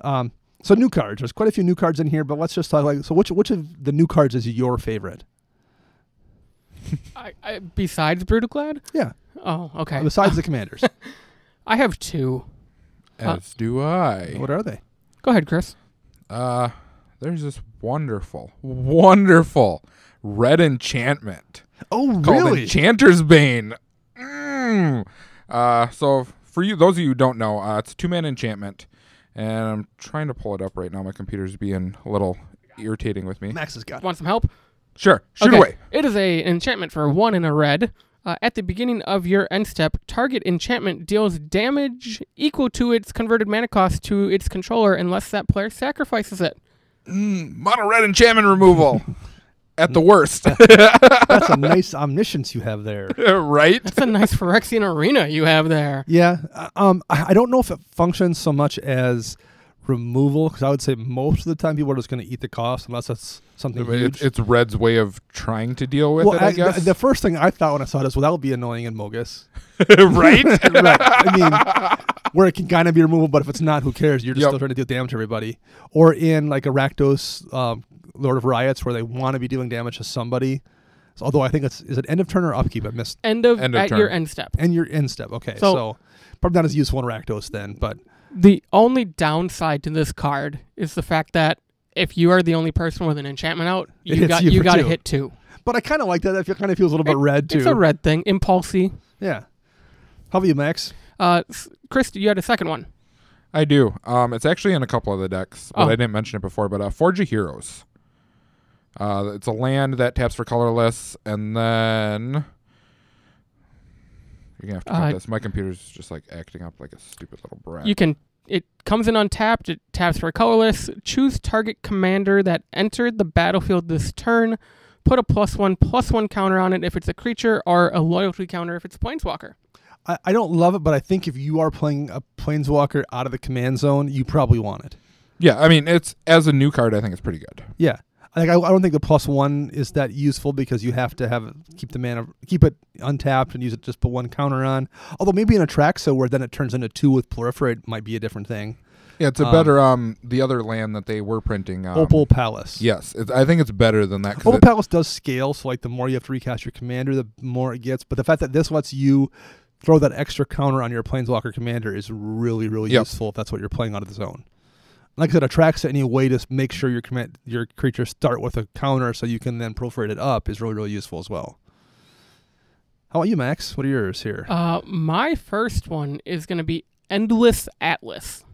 So new cards. There's quite a few new cards in here, but let's just talk so which of the new cards is your favorite? Besides Brutaclad? Yeah. Oh, okay. Besides the commanders. I have two. As do I. What are they? Go ahead, Chris. There's this wonderful red enchantment. Oh, called really? Enchanter's Bane. So for you, those of you who don't know, it's a 2-mana enchantment, and I'm trying to pull it up right now. My computer's being a little irritating with me. Max has got it. Want some help? Sure. Shoot away. It is an enchantment for 1 and a red. At the beginning of your end step, target enchantment deals damage equal to its converted mana cost to its controller unless that player sacrifices it. Mono red enchantment removal. At the worst. That's a nice omniscience you have there. Right? That's a nice Phyrexian arena you have there. Yeah. I don't know if it functions so much as removal, because I would say most of the time people are just going to eat the cost unless it's something huge. It's Red's way of trying to deal with it, I guess. The first thing I thought when I saw this, that would be annoying in Mogus. Right? Right. I mean, where it can kind of be removal, but if it's not, who cares? You're just still trying to deal damage to everybody. Or in like a Rakdos Lord of Riots, where they want to be dealing damage to somebody. So, although I think is it end of turn or upkeep? I missed. End of turn. Your end step. And your end step. Okay. So probably not as useful in Rakdos then, but. The only downside to this card is the fact that if you are the only person with an enchantment out, you got to hit 2. But I kind of like that. It kind of feels a little bit red too. It's a red thing. Impulsy. Yeah. How about you, Max? Chris, you had a second one. I do. It's actually in a couple of the decks, but I didn't mention it before. But Forge of Heroes. It's a land that taps for colorless, and then you're gonna have to cut this. My computer's just like acting up like a stupid little brat. It comes in untapped. It taps for colorless. Choose target commander that entered the battlefield this turn. Put a +1/+1 counter on it if it's a creature, or a loyalty counter if it's a planeswalker. I don't love it, but I think if you are playing a planeswalker out of the command zone, you probably want it. Yeah, I mean, it's as a new card, I think it's pretty good. Yeah. I don't think the +1 is that useful because you have to keep it untapped and use it, just put 1 counter on. Although maybe in a Traxo where then it turns into 2 with Proliferate might be a different thing. Yeah, it's a better the other land that they were printing. Opal Palace. Yes, I think it's better than that. Opal Palace does scale, so like the more you have to recast your commander, the more it gets. But the fact that this lets you throw that extra counter on your Planeswalker commander is really, really useful if that's what you're playing out of the zone. Like I said, attracts any way to make sure your creatures start with a counter so you can then proliferate it up is really, really useful as well. How about you, Max? What are yours here? My first one is going to be Endless Atlas.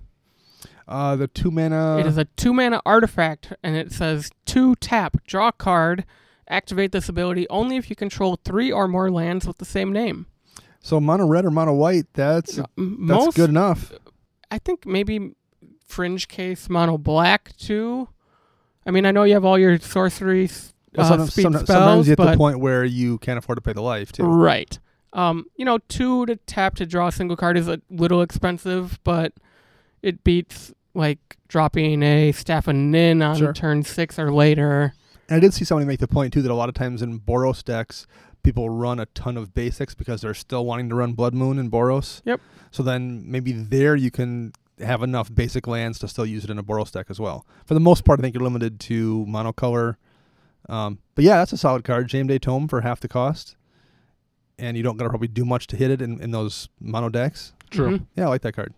The 2-mana... It is a 2-mana artifact, and it says 2 tap, draw a card, activate this ability only if you control 3 or more lands with the same name. So mono red or mono white, that's good enough. I think maybe fringe case mono black too. I mean, I know you have all your sorcery speed spells, sometimes you get to the point where you can't afford to pay the life too. Right. 2 to tap to draw a single card is a little expensive, but it beats like dropping a Staff of Nin on turn 6 or later. And I did see somebody make the point too that a lot of times in Boros decks, people run a ton of basics because they're still wanting to run Blood Moon in Boros. Yep. So then maybe there you can have enough basic lands to still use it in a Boros deck as well. For the most part, I think you're limited to monocolor. But yeah, that's a solid card. Jame Day Tome for half the cost. And you don't got to probably do much to hit it in those mono decks. True. Mm-hmm. Yeah, I like that card.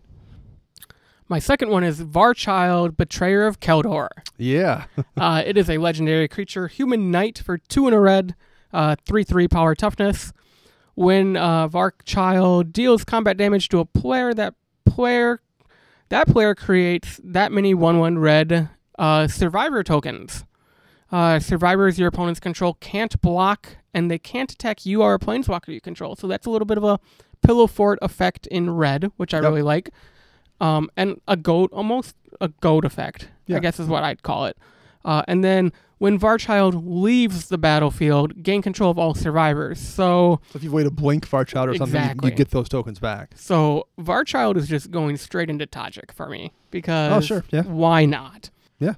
My second one is Varchild, Betrayer of Keldor. Yeah. It is a legendary creature, human knight for 2 and a red, 3/3 power toughness. When Varchild deals combat damage to a player, that player creates that many 1/1 red survivor tokens. Survivors your opponents control can't block, and they can't attack you or a planeswalker you control. So that's a little bit of a pillow fort effect in red, which I really like. And almost a goat effect, I guess is what I'd call it. And then when Varchild leaves the battlefield, gain control of all survivors. So if you wait a blink Varchild or something, you get those tokens back. So Varchild is just going straight into Tajik for me because why not? Yeah.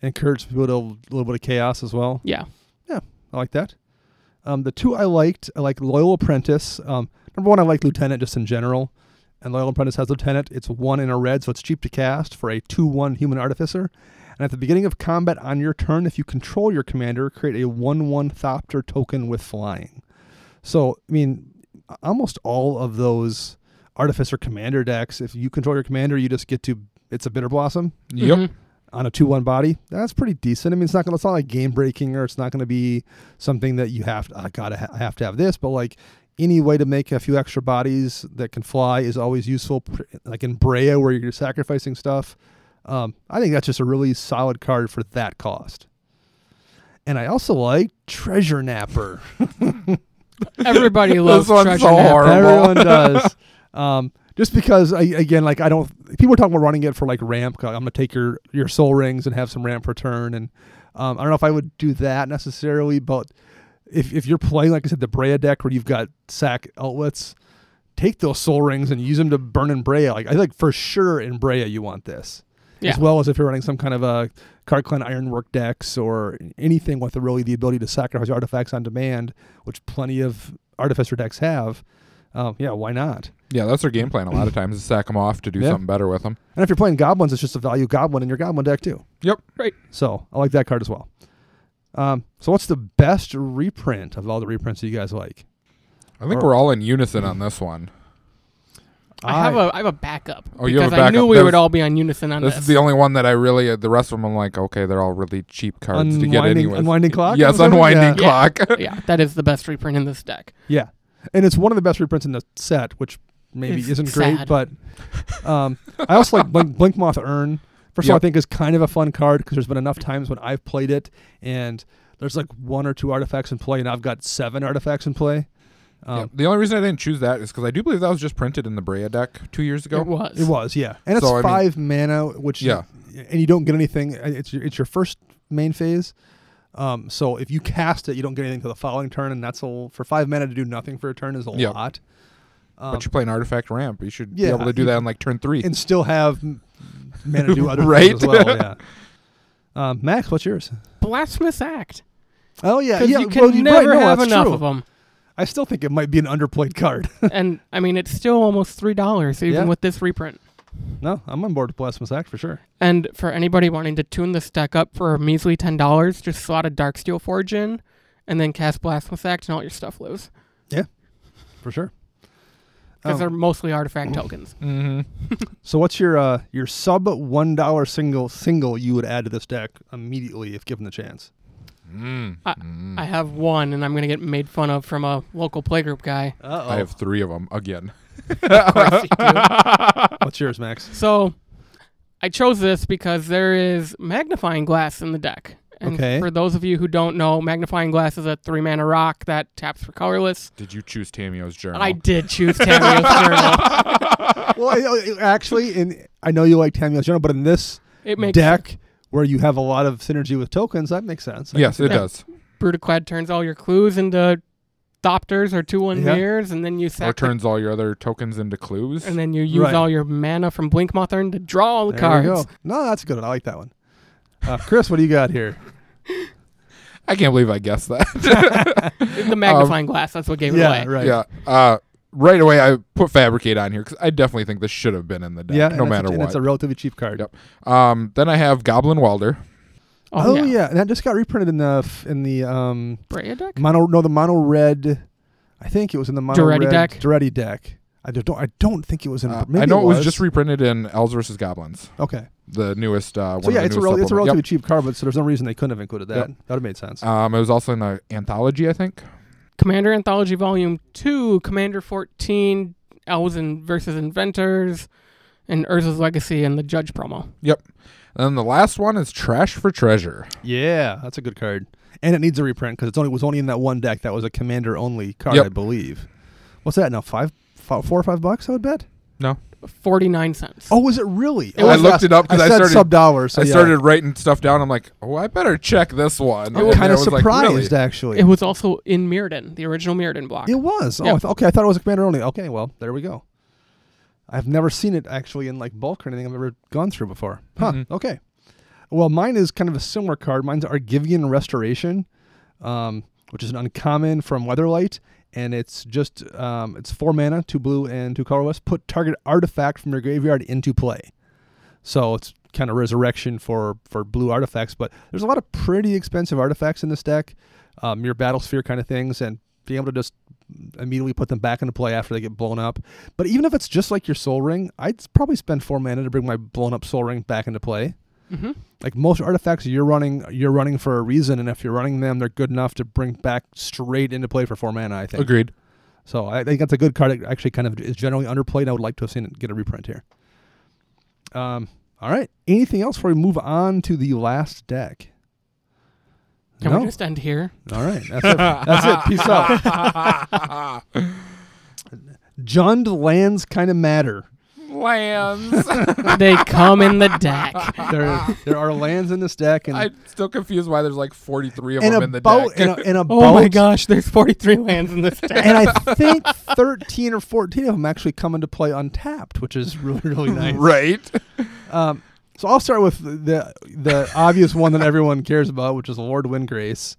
encourage people to a little bit of chaos as well. Yeah. Yeah, I like that. The two I like Loyal Apprentice. Number one, I like Lieutenant just in general. And Loyal Apprentice has Lieutenant. It's 1 in a red, so it's cheap to cast for a 2/1 human artificer. And at the beginning of combat on your turn, if you control your commander, create a 1/1 Thopter token with flying. So, I mean, almost all of those Artificer commander decks, if you control your commander, you just get to, it's a Bitter Blossom. Yep. Mm-hmm. On a 2/1 body. That's pretty decent. I mean, it's not like game breaking, or it's not going to be something that you have to, I have to have this, but like any way to make a few extra bodies that can fly is always useful. Like in Brea, where you're sacrificing stuff. I think that's just a really solid card for that cost. And I also like Treasure Napper. Everybody loves this one's Treasure so Napper. horrible. Everyone does. Just because, again, like people are talking about running it for like ramp. I'm going to take your soul rings and have some ramp return. And I don't know if I would do that necessarily, but if you're playing, like I said, the Brea deck where you've got sack outlets, take those soul rings and use them to burn in Brea. Like I think for sure in Brea you want this. Yeah. As well as if you're running some kind of a Card Clan Ironwork decks or anything with the ability to sacrifice artifacts on demand, which plenty of Artificer decks have. Yeah, why not? Yeah, that's their game plan a lot of times, is sack them off to do something better with them. And if you're playing Goblins, it's just a value Goblin in your Goblin deck too. Yep. Right. So I like that card as well. So what's the best reprint of all the reprints that you guys like? I think we're all in unison on this one. I have a backup. Oh, you have a because I knew backup. we would all be on unison on this. This is the only one that I really, the rest of them I'm like, okay, they're all really cheap cards to get anyway. Unwinding Clock? Yes, Unwinding Clock. Yeah, that is the best reprint in this deck. Yeah. And it's one of the best reprints in the set, which maybe It's isn't sad. great, but I also like Blink Moth Urn. First of all, I think is kind of a fun card because there's been enough times when I've played it and there's like 1 or 2 artifacts in play and I've got 7 artifacts in play. The only reason I didn't choose that is because I do believe that was just printed in the Brea deck 2 years ago. It was, yeah. And it's 5 mana, which and you don't get anything. It's your first main phase. So if you cast it, you don't get anything to the following turn, and that's for 5 mana to do nothing for a turn is a lot. But you play an artifact ramp. You should be able to do that on like turn 3. And still have mana to do other right? things as well, yeah. Max, what's yours? Blasphemous Act. Oh, yeah. Because you can never have enough of them. I still think it might be an underplayed card. And, I mean, it's still almost $3 even with this reprint. No, I'm on board with Blasphemous Act for sure. And for anybody wanting to tune this deck up for a measly $10, just slot a Darksteel Forge in, and then cast Blasphemous Act, and all your stuff lives. Yeah, for sure. Because they're mostly artifact tokens. Mm-hmm. So what's your sub $1 single you would add to this deck immediately if given the chance? I have one, and I'm going to get made fun of from a local playgroup guy. I have 3 of them again. Of course you do. What's yours, Max? So I chose this because there is Magnifying Glass in the deck. And for those of you who don't know, Magnifying Glass is a 3-mana rock that taps for colorless. Did you choose Tamio's Journal? I did choose Tamio's Journal. Well, actually, I know you like Tamio's Journal, but in this deck where you have a lot of synergy with tokens, that makes sense. Yes, it does. Brutaclad turns all your clues into Thopters or 2/1 mirrors, and then you or turns all your other tokens into clues. And then you use all your mana from Blink Moth Urn to draw all the cards. You go. No, that's a good one. I like that one. Chris, what do you got here? I can't believe I guessed that. The Magnifying Glass, that's what gave it away. Right. Yeah. Right away, I put Fabricate on here because I definitely think this should have been in the deck, no matter what. It's a relatively cheap card. Yep. Then I have Goblin Welder. Oh yeah, and that just got reprinted in the Brea deck. The mono red. I think it was in the mono red Duretti deck. I don't think it was in. I know it was just reprinted in Elves vs. Goblins. Okay. The newest. So yeah, it's a relatively cheap card, but so there's no reason they couldn't have included that. That would have made sense. It was also in the anthology, I think. Commander Anthology Volume 2, Commander 14, Elves vs. Inventors, and Urza's Legacy and the Judge promo. Yep. And then the last one is Trash for Treasure. Yeah, that's a good card. And it needs a reprint because it was only in that one deck that was a commander only card, I believe. What's that now? $4 or $5, I would bet? No. 49 cents. Oh, was it really? I looked it up because I started sub-$. So I started writing stuff down. I'm like, I better check this one. I'm kind of surprised, actually. It was also in Mirrodin, the original Mirrodin block. It was. Oh, okay. I thought it was a commander only. Okay, well, there we go. I've never seen it actually in like bulk or anything I've ever gone through before. Huh. Okay. Well, mine is kind of a similar card. Mine's Argivian Restoration, which is an uncommon from Weatherlight, and it's just it's 4 mana, 2 blue and 2 colorless. Put target artifact from your graveyard into play. So it's kind of resurrection for blue artifacts, but there's a lot of pretty expensive artifacts in this deck, your Battlesphere kind of things, and being able to just immediately put them back into play after they get blown up. But even if it's just like your Soul Ring, I'd probably spend 4 mana to bring my blown up Soul Ring back into play. Mm-hmm. Like most artifacts you're running for a reason, and if you're running them, they're good enough to bring back straight into play for 4 mana, I think. Agreed. So I think that's a good card. It actually kind of is generally underplayed. I would like to have seen it get a reprint here. All right. Anything else before we move on to the last deck? Can we just end here? All right. That's it. That's it. Peace out. Jund lands kind of matter. Lands. They come in the deck. There are lands in this deck, and I'm still confused why there's like 43 of them in the deck. Oh my gosh, there's 43 lands in this deck. And I think 13 or 14 of them actually come into play untapped, which is really, really nice. Right. So I'll start with the obvious one that everyone cares about, which is Lord Windgrace.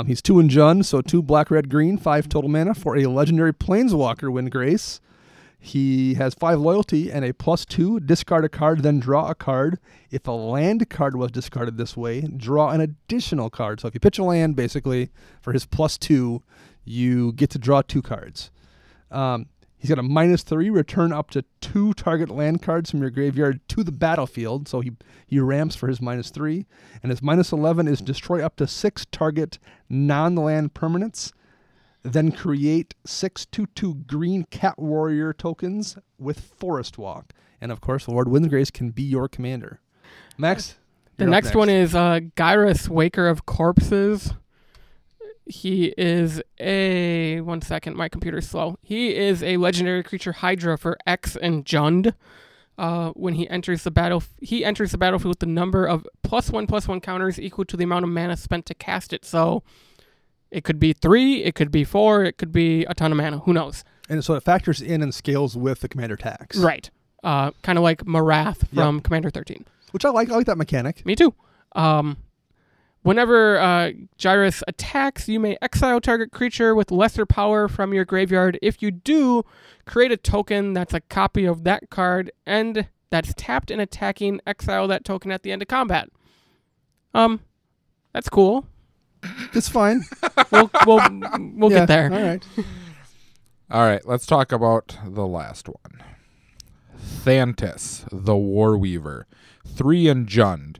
He's 2 in Jund, so 2 black, red, green, 5 total mana for a legendary Planeswalker Windgrace. He has 5 loyalty and a +2. Discard a card, then draw a card. If a land card was discarded this way, draw an additional card. So if you pitch a land, basically, for his +2, you get to draw 2 cards. He's got a -3. Return up to 2 target land cards from your graveyard to the battlefield. So he ramps for his -3. And his -11 is destroy up to 6 target non-land permanents. Then create 6 2/2 green Cat Warrior tokens with Forest Walk. And of course, Lord Windgrace can be your commander. Max? The next one is Gyrus, Waker of Corpses. He is a... One second, my computer's slow. He is a legendary creature Hydra for X and Jund. When he enters the battlefield with the number of +1/+1 counters equal to the amount of mana spent to cast it. So it could be 3, it could be 4, it could be a ton of mana. Who knows? And so it factors in and scales with the commander tax. Right. Kind of like Marath from Commander 13. Which I like. I like that mechanic. Me too. Whenever Gyrus attacks, you may exile target creature with lesser power from your graveyard. If you do, create a token that's a copy of that card and that's tapped and attacking. Exile that token at the end of combat. That's cool. It's fine. We'll get there. All right. All right. Let's talk about the last one. Thantis, the Warweaver. 3 in Jund.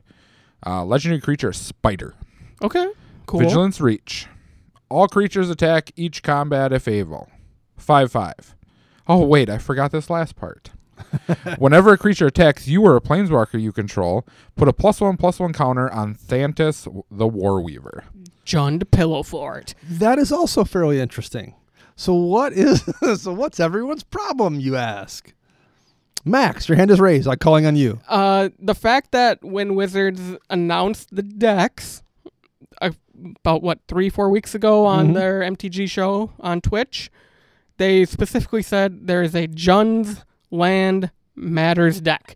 Legendary creature, Spider. Okay. Cool. Vigilance Reach. All creatures attack each combat if able. 5/5. Oh, wait. I forgot this last part. Whenever a creature attacks you or a planeswalker you control, put a +1/+1 counter on Thantis, the Warweaver. Jund Pillow Fort. That is also fairly interesting. So what's everyone's problem, you ask? Max, your hand is raised. I'm calling on you. The fact that when Wizards announced the decks about 3-4 weeks ago on their MTG show on Twitch, they specifically said there is a Jund's Land Matters deck.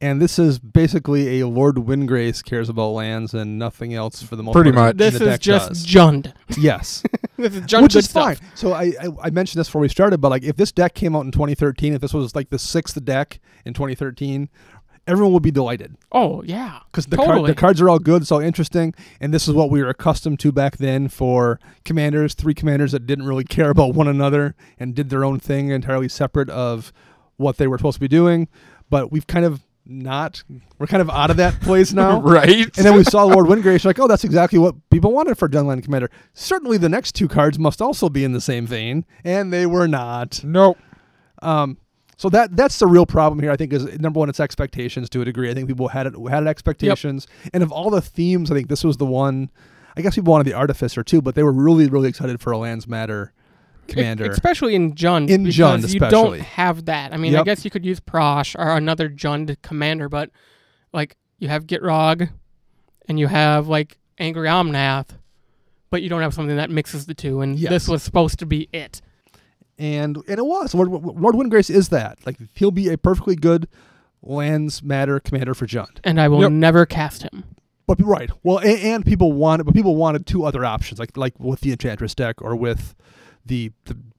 And this is basically a Lord Windgrace cares about lands and nothing else for the most Pretty part. much. This is just Jund. Yes. This is Jund, which good is fine. stuff. So I mentioned this before we started, but like if this deck came out in 2013, if this was like the 6th deck in 2013, everyone would be delighted. Oh, yeah. Because the cards are all good, it's all interesting, and this is what we were accustomed to back then for commanders, 3 commanders that didn't really care about one another and did their own thing entirely separate of what they were supposed to be doing. But we're kind of out of that place now. Right. And then we saw Lord Windgrace, like, oh, that's exactly what people wanted for Jundland Commander. Certainly the next 2 cards must also be in the same vein, and they were not. Nope. So that's the real problem here, I think, is number one, it's expectations to a degree. I think people had expectations. Yep. And of all the themes, I think this was the one, I guess people wanted the Artificer too, but they were really, really excited for a Lands Matter commander. Especially in Jund. In Jund, especially. You don't have that. I mean, I guess you could use Prosh or another Jund commander, but like you have Gitrog and you have like Angry Omnath, but you don't have something that mixes the two, and this was supposed to be it. And it was. Lord Windgrace is that. Like, he'll be a perfectly good lands matter commander for Jund. And I will never cast him. But right, well, and people wanted two other options, like with the Enchantress deck or with the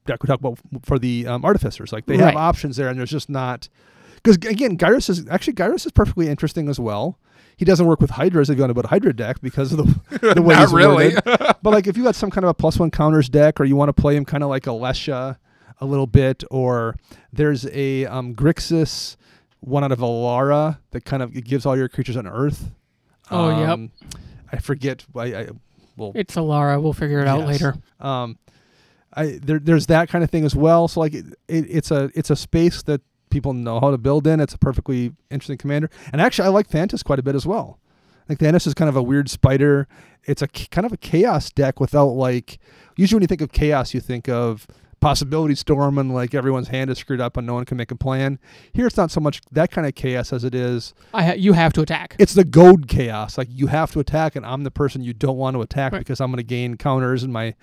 deck we talked about for the Artificers. Like they have options there, and there's just not, because again, Gyrus is perfectly interesting as well. He doesn't work with Hydras if you want to build a Hydra deck because of the way he's really. But like if you got some kind of a +1 counters deck, or you want to play him kind of like a Lesha a little bit, or there's a Grixis one out of Alara that kind of gives all your creatures on Earth. I forget. Well, it's Alara. We'll figure it out later. There's that kind of thing as well. So like it's a space that people know how to build in. It's a perfectly interesting commander. And actually, I like Thantis quite a bit as well. I think Thantis is kind of a weird spider. It's a kind of a chaos deck without like. Usually, when you think of chaos, you think of Possibility Storm and like everyone's hand is screwed up and no one can make a plan. Here it's not so much that kind of chaos as it is you have to attack. It's the goad chaos. Like you have to attack, and I'm the person you don't want to attack because I'm going to gain counters, and my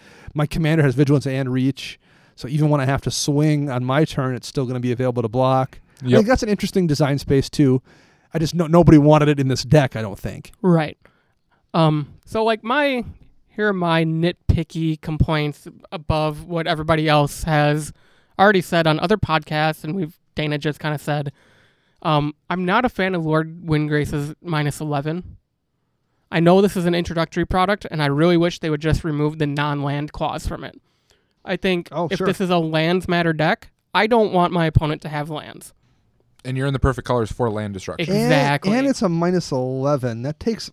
commander has vigilance and reach. So even when I have to swing on my turn, it's still going to be available to block. I think that's an interesting design space too. I just nobody wanted it in this deck, I don't think. Right. So like here are my nitpicky complaints above what everybody else has already said on other podcasts, and Dana just kind of said. I'm not a fan of Lord Windgrace's -11. I know this is an introductory product, and I really wish they would just remove the non-land clause from it. I think if this is a lands matter deck, I don't want my opponent to have lands. And you're in the perfect colors for land destruction. Exactly. And it's a -11. That takes...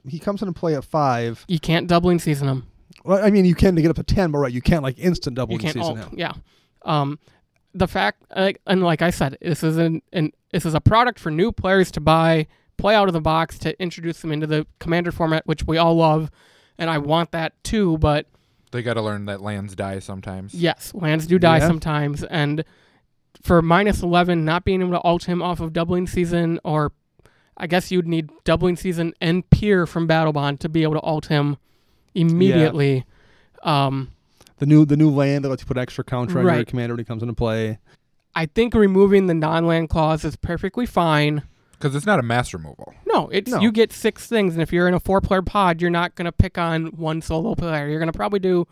He comes into play at 5. You can't doubling season him. Well, I mean, you can to get up to 10, but you can't like instant doubling season him. Yeah. The fact, and like I said, this is this is a product for new players to buy, play out of the box to introduce them into the Commander format, which we all love, and I want that too. But they got to learn that lands die sometimes. Yes, lands do die sometimes, and for -11, not being able to ult him off of doubling season, or I guess you'd need doubling season and peer from Battle Bond to be able to ult him immediately. Yeah. The new land that lets you put extra counter on your commander when he comes into play. I think removing the non-land clause is perfectly fine. Because it's not a mass removal. No, you get 6 things, and if you're in a 4-player pod, you're not going to pick on one solo player. You're going to probably do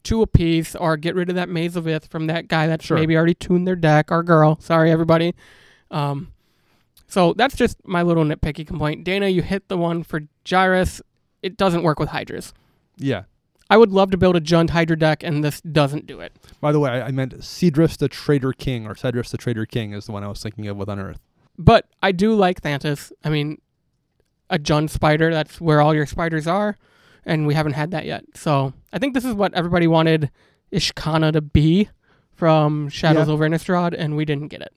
2 apiece, or get rid of that Maze of Ith from that guy that's maybe already tuned their deck, or girl. Sorry, everybody. So that's just my little nitpicky complaint. Dana, you hit the one for Gyrus. It doesn't work with Hydras. Yeah. I would love to build a Jund Hydra deck, and this doesn't do it. By the way, I meant Cedrus the Trader King, or Cedrus the Trader King is the one I was thinking of with Unearth. But I do like Thantis. I mean, a Jund spider, that's where all your spiders are, and we haven't had that yet. So I think this is what everybody wanted Ishkana to be from Shadows over Innistrad, and we didn't get it.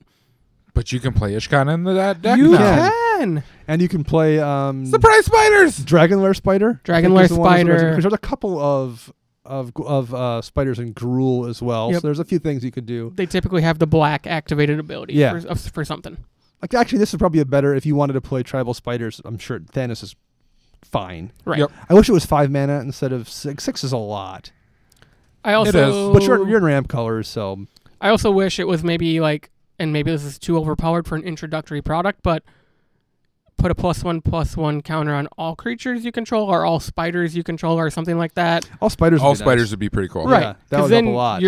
But you can play Ishkana in that deck. You can. And you can play... Surprise spiders! Dragonlair Spider. Dragonlair Spider. Because there's a couple of spiders in Gruul as well. So there's a few things you could do. They typically have the black activated ability for something. Like actually, this is probably a better... If you wanted to play tribal spiders, I'm sure Thanos is fine. Right. Yep. I wish it was 5 mana instead of 6. 6 is a lot. I also... It is. But you're in ramp colors, so... I also wish it was maybe like... And maybe this is too overpowered for an introductory product, but put a +1/+1 counter on all creatures you control, or all spiders you control, or something like that. All spiders would be pretty cool. Right. Yeah, that would help a lot.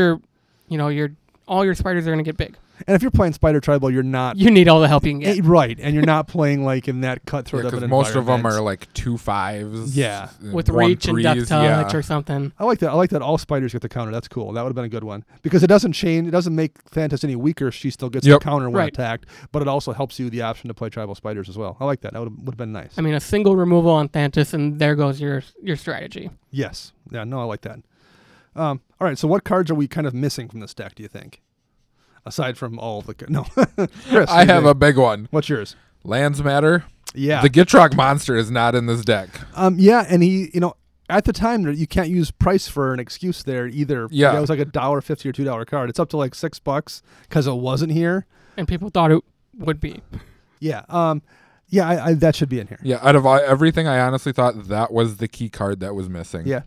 All your spiders are going to get big. And if you're playing Spider Tribal, you're not... You need all the help you can get. Right, and you're not playing like in that cutthroat of an environment. Most of them are like 2/5s. Yeah. With reach and death touch or something. I like that all spiders get the counter. That's cool. That would have been a good one. Because it doesn't change, it doesn't make Thantis any weaker. She still gets the counter when attacked, but it also helps you the option to play Tribal Spiders as well. I like that. That would have been nice. I mean, a single removal on Thantis, and there goes your strategy. Yes. Yeah, no, I like that. All right, so what cards are we kind of missing from this deck, do you think? Aside from all the... No. Chris, I have a big one. What's yours? Lands matter. Yeah. The Gitrog monster is not in this deck. Yeah, and he, at the time, you can't use price for an excuse there either. Yeah. It was like $1.50 or $2 card. It's up to like $6 because it wasn't here. And people thought it would be. Yeah. I that should be in here. Yeah, out of everything, I honestly thought that was the key card that was missing. Yeah.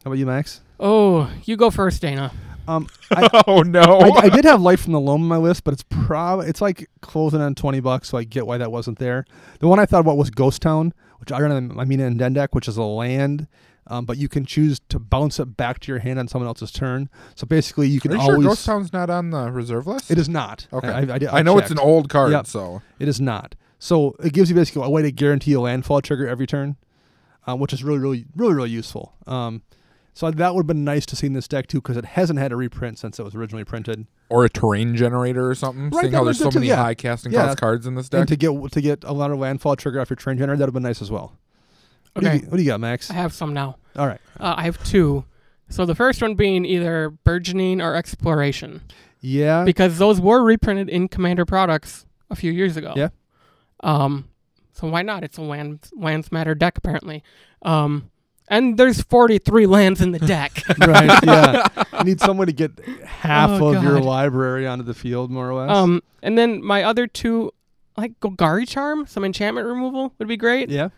How about you, Max? Oh, you go first, Dana. Oh no! I did have Light from the Loam on my list, but it's like closing on $20, so I get why that wasn't there. The one I thought about was Ghost Town, which I run on my Mina and Den deck, which is a land, but you can choose to bounce it back to your hand on someone else's turn. So basically, you can Are you always. Sure Ghost Town's not on the reserve list? It is not. Okay. I know checked. it's an old card, Yep. so It is not. So it gives you basically a way to guarantee a landfall trigger every turn, which is really useful. So that would have been nice to see in this deck too, because it hasn't had a reprint since it was originally printed. Or a terrain generator or something. Right, Seeing how there's so many high casting cost cards in this deck. And to get a lot of landfall trigger off your terrain generator, that would have been nice as well. Okay. What do you got, Max? I have some now. All right. I have two. So the first one being either Burgeoning or Exploration. Yeah. Because those were reprinted in Commander products a few years ago. Yeah. So why not? It's a lands matter deck, apparently. And there's 43 lands in the deck. Right, yeah. You need someone to get half of your God. library onto the field, more or less. And then my other two, like Golgari Charm, some enchantment removal would be great. Yeah.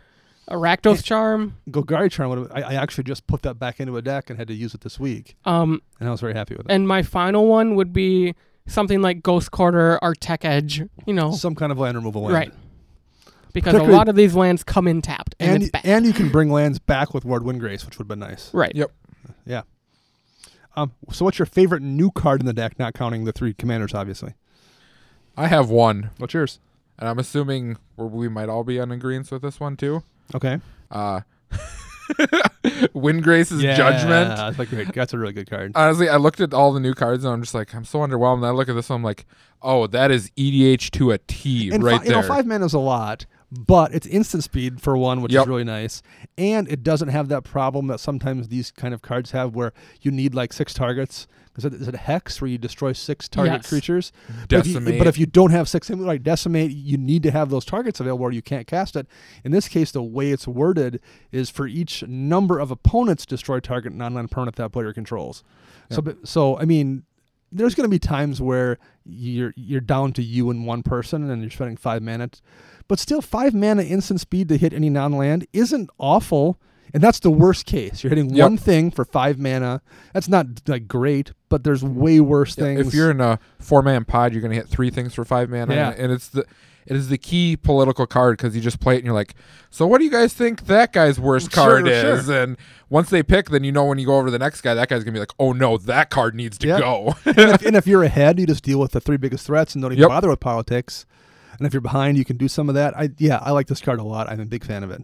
A Rakdos Charm. Golgari Charm, I actually just put that back into a deck and had to use it this week. And I was very happy with it. And my final one would be something like Ghost Quarter or Tech Edge, Some kind of land removal land. Right. Because a lot of these lands come in tapped, and it's bad. And you can bring lands back with Ward Windgrace, which would have been nice. Right. Yep. Yeah. So what's your favorite new card in the deck, not counting the 3 commanders, obviously? I have one. What's yours? And I'm assuming we might all be on agreement with this one, too. Okay. Windgrace's Judgment. That's a really good card. Honestly, I looked at all the new cards, and I'm just like, I'm so underwhelmed. And I look at this one, I'm like, oh, that is EDH to a T right there. 5 mana is a lot, but it's instant speed for one, which is really nice. And it doesn't have that problem that sometimes these kind of cards have where you need like 6 targets. Is it Hex where you destroy 6 target creatures? Decimate. But if you don't have 6, like Decimate, you need to have those targets available or you can't cast it. In this case, the way it's worded is for each number of opponents destroy target non-land permanent that player controls. Yep. So I mean, there's going to be times where you're down to you and one person and you're spending 5 mana. But still, 5 mana instant speed to hit any non-land isn't awful. And that's the worst case. You're hitting one thing for 5 mana. That's not like great, but there's way worse things. If you're in a 4-man pod, you're going to hit 3 things for 5 mana. Yeah. And it is the key political card because you just play it and you're like, so what do you guys think that guy's worst card is? Sure. And once they pick, then you know when you go over to the next guy, that guy's going to be like, oh no, that card needs to go. and if you're ahead, you just deal with the 3 biggest threats and don't even bother with politics. And if you're behind, you can do some of that. I like this card a lot. I'm a big fan of it.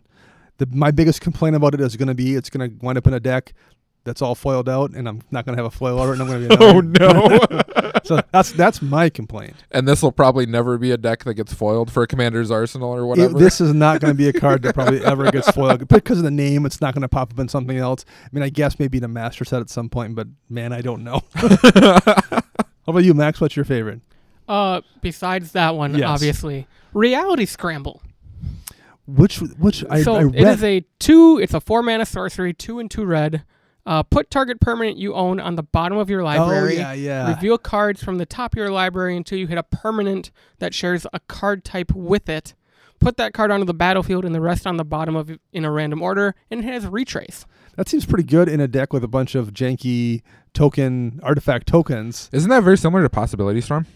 My biggest complaint about it is going to be it's going to wind up in a deck that's all foiled out, and I'm not going to have a foil over it, and I'm going to be oh no! So that's my complaint. And this will probably never be a deck that gets foiled for a Commander's Arsenal or whatever. This is not going to be a card that probably ever gets foiled because of the name. It's not going to pop up in something else. I mean, I guess maybe in a master set at some point, but man, I don't know. How about you, Max? What's your favorite? Besides that one, obviously, Reality Scramble. Which I read. It is it's a 4-mana sorcery, 2 and 2 red. Put target permanent you own on the bottom of your library. Oh, yeah. Reveal cards from the top of your library until you hit a permanent that shares a card type with it. Put that card onto the battlefield and the rest on the bottom in a random order, and it has retrace. That seems pretty good in a deck with a bunch of janky artifact tokens. Isn't that very similar to Possibility Storm?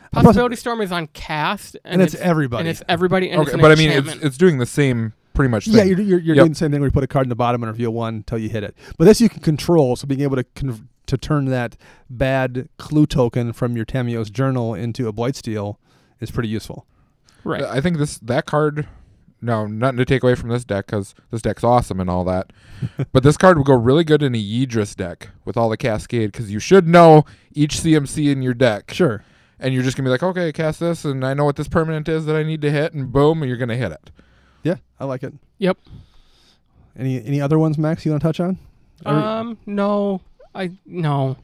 Possibility Storm is on cast, and it's everybody. And it's everybody. And okay, it's but I mean, it's doing the same pretty much thing. Yeah, you're doing the same thing where you put a card in the bottom and reveal 1 until you hit it. But this you can control, so being able to turn that bad clue token from your Tamiyo's journal into a Blightsteel is pretty useful. Right. I think that card. No, nothing to take away from this deck because this deck's awesome and all that. But this card will go really good in a Yidris deck with all the Cascade because you should know each CMC in your deck. Sure. And you're just going to be like, okay, cast this, and I know what this permanent is that I need to hit, and boom, you're going to hit it. Yeah, I like it. Yep. Any other ones, Max, you want to touch on? No. No.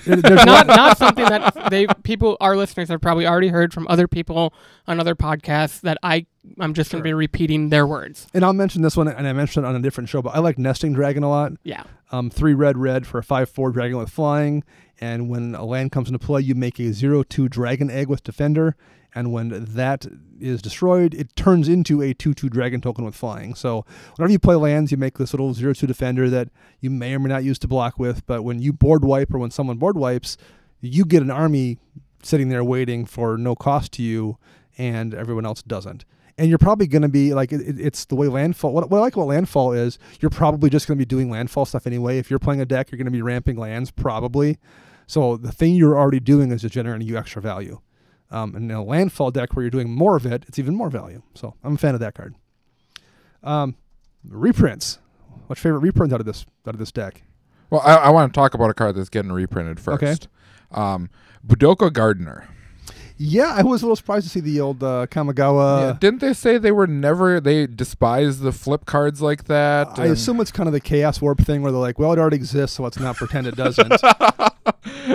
not something that our listeners have probably already heard from other people on other podcasts that I'm just going to be repeating their words. And I'll mention this one, and I mentioned it on a different show, but I like Nesting Dragon a lot. Yeah. 3 red for a 5/4 dragon with flying. And when a land comes into play, you make a 0/2 dragon egg with Defender. And when that is destroyed, it turns into a 2/2 dragon token with flying. So whenever you play lands, you make this little 0/2 Defender that you may or may not use to block with. But when you board wipe or when someone board wipes, you get an army sitting there waiting for no cost to you, and everyone else doesn't. And you're probably going to be like, it's the way landfall. What I like about landfall is you're probably just going to be doing landfall stuff anyway. If you're playing a deck, you're going to be ramping lands probably. So the thing you're already doing is just generating you extra value. And in a landfall deck where you're doing more of it, it's even more value. So I'm a fan of that card. Reprints. What's your favorite reprint out of this deck? Well, I want to talk about a card that's getting reprinted first. Okay. Budoka Gardener. Yeah, I was a little surprised to see the old Kamigawa. Yeah, didn't they say they despise the flip cards like that? I assume it's kind of the Chaos Warp thing where they're like, well, it already exists, so let's not pretend it doesn't.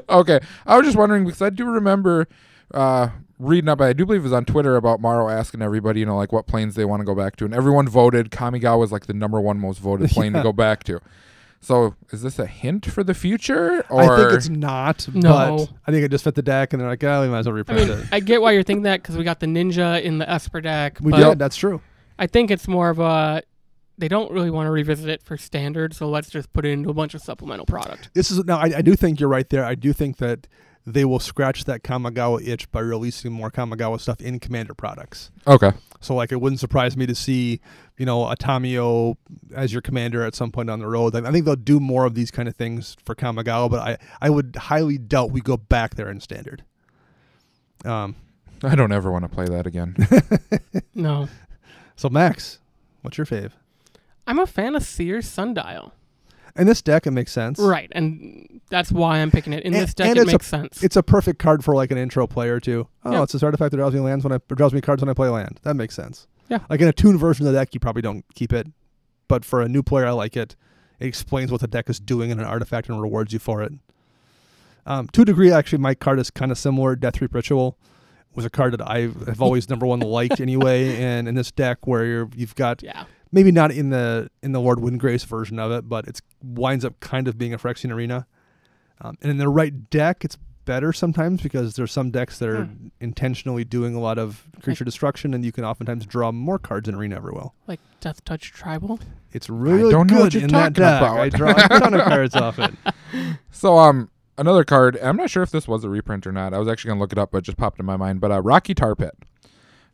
Okay. I was just wondering because I do remember reading up, I do believe it was on Twitter about Morrow asking everybody, like what planes they want to go back to. And everyone voted Kamigawa was like the #1 most voted plane to go back to. So is this a hint for the future? Or? I think it's not, but I think it just fit the deck, and they're like, oh, we might as well reprint it. I get why you're thinking that because we got the Ninja in the Esper deck. We did, that's true. I think it's more of they don't really want to revisit it for Standard, so let's just put it into a bunch of supplemental product. I do think you're right there. I do think that they will scratch that Kamigawa itch by releasing more Kamigawa stuff in Commander products. Okay. So, like, it wouldn't surprise me to see, a Tamio as your commander at some point down the road. I think they'll do more of these kind of things for Kamigawa, but I would highly doubt we go back there in Standard. I don't ever want to play that again. No. So, Max, what's your fave? I'm a fan of Seer's Sundial. In this deck, it makes sense. Right, and that's why I'm picking it. In this deck, it makes sense. It's a perfect card for, like, an intro player, too. Oh, yeah. It's this artifact that draws me cards when I play land. That makes sense. Yeah. Like, in a tuned version of the deck, you probably don't keep it. But for a new player, I like it. It explains what the deck is doing in an artifact and rewards you for it. To a degree, actually, my card is kind of similar. Death Reap Ritual was a card that I have always, #1, liked anyway. And in this deck where you've got... Yeah. Maybe not in the Lord Windgrace version of it, but it winds up kind of being a Phyrexian Arena. And in the right deck, it's better sometimes because there's some decks that are intentionally doing a lot of creature destruction, and you can oftentimes draw more cards in Arena every well. Like Death Touch Tribal? It's really good in that deck. I draw a ton of cards off it. So another card, I'm not sure if this was a reprint or not. I was actually going to look it up, but it just popped in my mind. But Rocky Tar Pit.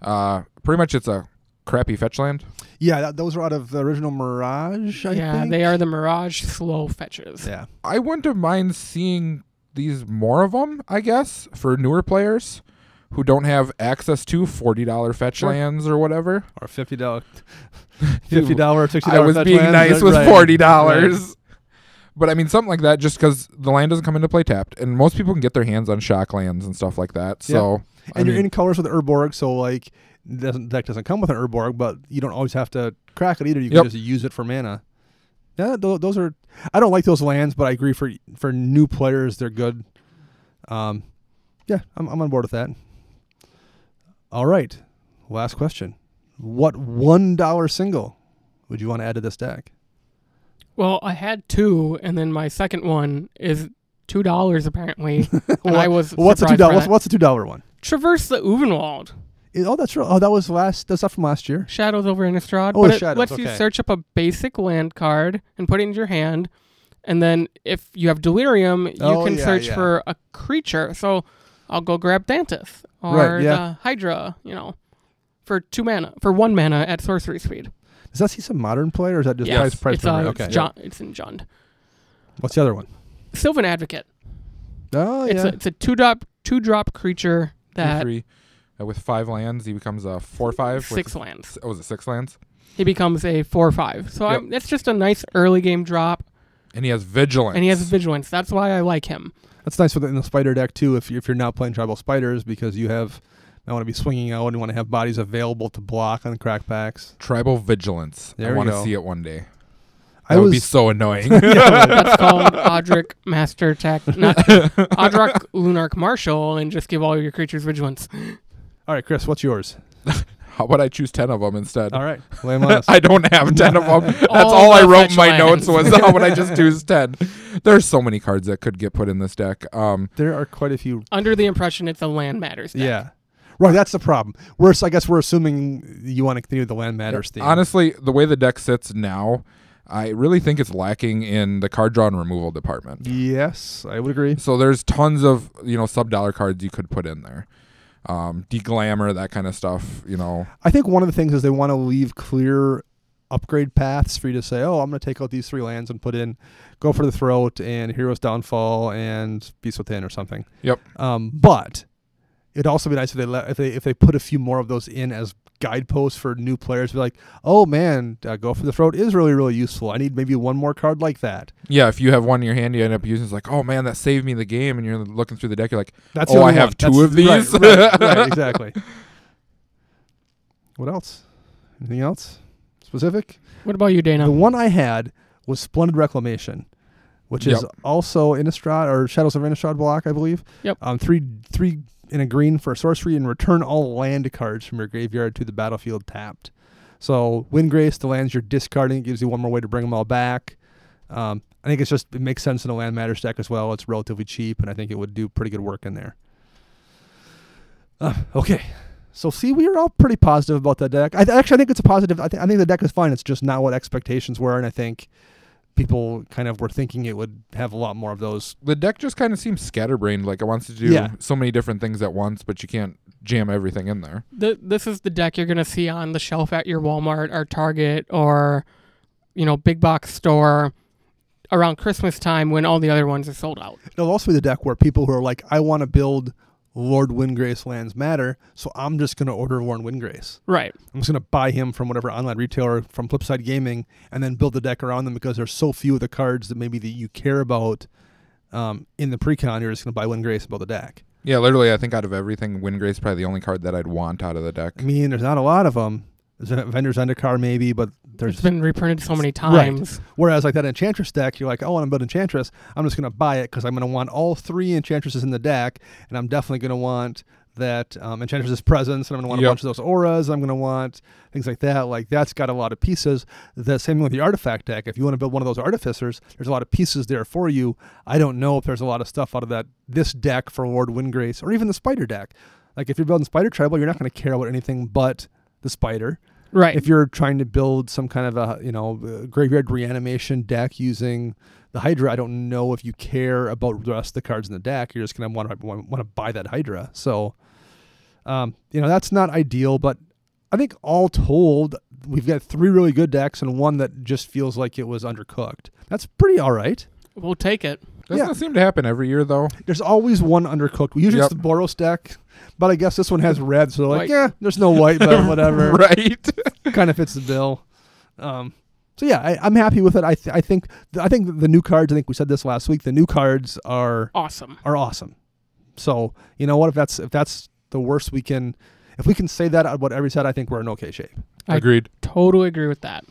Pretty much it's a crappy fetch land. Yeah, those are out of the original Mirage, I think. Yeah, they are the Mirage slow fetches. Yeah. I wouldn't have mind seeing these more of them, I guess, for newer players who don't have access to $40 fetch lands or whatever. Or $50 $60 fetch I was lands. being nice with $40. Right. But I mean, something like that, just because the land doesn't come into play tapped, and most people can get their hands on shock lands and stuff like that. So, and you're in colors with Urborg, so like deck doesn't come with an Urborg, but you don't always have to crack it either. You can just use it for mana. Yeah, those are. I don't like those lands, but I agree for new players, they're good. I'm on board with that. All right, last question. What $1 single would you want to add to this deck? Well, I had 2, and then my second one is $2 apparently. And I was what's the $2? What's the $2 one? Traverse the Uvenwald. That's right. Oh, that was that's not from last year. Shadows over Innistrad. Oh, but Shadows. It lets you search up a basic land card and put it into your hand, and then if you have Delirium, you can search for a creature. So I'll go grab Dantis or the Hydra. For 2 mana, for 1 mana at sorcery speed. Does that see some modern play, or is that just price per mana? Okay. It's in Jund. What's the other one? Sylvan Advocate. Oh, yeah. It's a 2-drop creature that... 2/3. With 5 lands, he becomes a 4/5. 6 lands. Was it 6 lands? He becomes a 4/5. So that's just a nice early game drop. And he has Vigilance. That's why I like him. That's nice in the Spider deck, too, if you're not playing Tribal Spiders, because you have... I want to be swinging out and want to have bodies available to block on crack packs. Tribal Vigilance. I want to see it one day. That would be so annoying. That's called Odric Master Tech. Not Odric Lunarch Marshal, and just give all your creatures Vigilance. All right, Chris, what's yours? How about I choose 10 of them instead? All right. Blame us. I don't have 10 of them. That's all I wrote in my notes was how would I just choose 10. There's so many cards that could get put in this deck. There are quite a few. Under the impression it's a land matters deck. Yeah. Right, that's the problem. I guess we're assuming you want to continue the land matters theme. Honestly, the way the deck sits now, I really think it's lacking in the card draw and removal department. Yes, I would agree. So there's tons of sub-dollar cards you could put in there. Deglamour, that kind of stuff, I think one of the things is they want to leave clear upgrade paths for you to say, oh, I'm going to take out these 3 lands and put in Go for the Throat and Hero's Downfall and Beast Within or something. Yep. But it'd also be nice if they put a few more of those in as guideposts for new players. Be like, oh man, Go for the Throat is really, really useful. I need maybe one more card like that. Yeah, if you have one in your hand, you end up using it's like, oh man, that saved me the game, and you're looking through the deck, you're like, I have 2 of these. Right, exactly. What else? Anything else specific? What about you, Dana? The one I had was Splendid Reclamation, which is also Innistrad or Shadows of Innistrad block, I believe. Yep. 3 in a green for a sorcery, and return all land cards from your graveyard to the battlefield tapped. So Windgrace, the lands you're discarding, gives you one more way to bring them all back. I think it makes sense in a land matters deck as well. It's relatively cheap, and I think it would do pretty good work in there. Okay. So see, we are all pretty positive about that deck. I think it's a positive. I think the deck is fine. It's just not what expectations were, and I think people kind of were thinking it would have a lot more of those. The deck just kind of seems scatterbrained, like it wants to do so many different things at once, but you can't jam everything in there. This is the deck you're going to see on the shelf at your Walmart or Target or, big box store around Christmas time when all the other ones are sold out. It'll also be the deck where people who are like, I want to build Lord Windgrace lands matter, so I'm just going to order Lord Windgrace. Right. I'm just going to buy him from whatever online retailer from Flipside Gaming and then build the deck around them because there's so few of the cards that maybe that you care about in the pre-con. You're just going to buy Windgrace and build the deck. Yeah, literally, I think out of everything, Windgrace is probably the only card that I'd want out of the deck. I mean, there's not a lot of them. There's a Vendor's Undercard maybe, but it's been reprinted so many times. Right. Whereas like that Enchantress deck, you're like, oh, I want to build Enchantress. I'm just going to buy it because I'm going to want all 3 Enchantresses in the deck, and I'm definitely going to want that Enchantress's Presence, and I'm going to want a bunch of those auras. I'm going to want things like that. Like that's got a lot of pieces. The same with the Artifact deck. If you want to build one of those Artificers, there's a lot of pieces there for you. I don't know if there's a lot of stuff out of this deck for Lord Windgrace or even the Spider deck. Like if you're building Spider Tribal, you're not going to care about anything but the Spider. Right. If you're trying to build some kind of a graveyard reanimation deck using the Hydra, I don't know if you care about the rest of the cards in the deck. You're just going to want to buy that Hydra. So, that's not ideal. But I think all told, we've got 3 really good decks and one that just feels like it was undercooked. That's pretty all right. We'll take it. Doesn't it seem to happen every year, though? There's always one undercooked. Usually it's the Boros deck, but I guess this one has red, so like, there's no white, but whatever. Right. Kind of fits the bill. So yeah, I'm happy with it. I think the new cards, I think we said this last week, the new cards are awesome. So, you know what, if that's the worst if we can say that about every set, I think we're in okay shape. Agreed. Totally agree with that.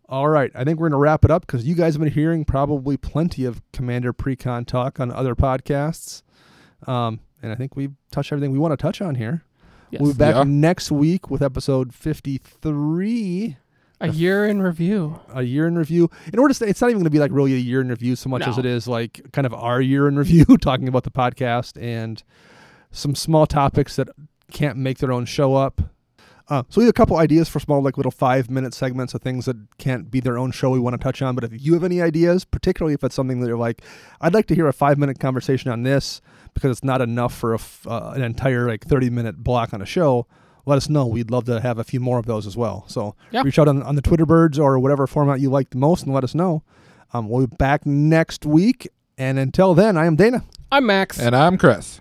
All right, I think we're going to wrap it up because you guys have been hearing probably plenty of Commander pre-con talk on other podcasts. And I think we've touched everything we want to touch on here. Yes. We'll be back next week with episode 53. A year in review. In order to say, it's not even going to be like really a year in review so much as it is like kind of our year in review, talking about the podcast and some small topics that can't make their own show up. So we have a couple ideas for small, like little 5-minute segments of things that can't be their own show we want to touch on. But if you have any ideas, particularly if it's something that you're like, I'd like to hear a 5-minute conversation on this because it's not enough for an entire like 30-minute block on a show, let us know. We'd love to have a few more of those as well. So reach out on the Twitter birds or whatever format you like the most and let us know. We'll be back next week. And until then, I am Dana. I'm Max. And I'm Chris.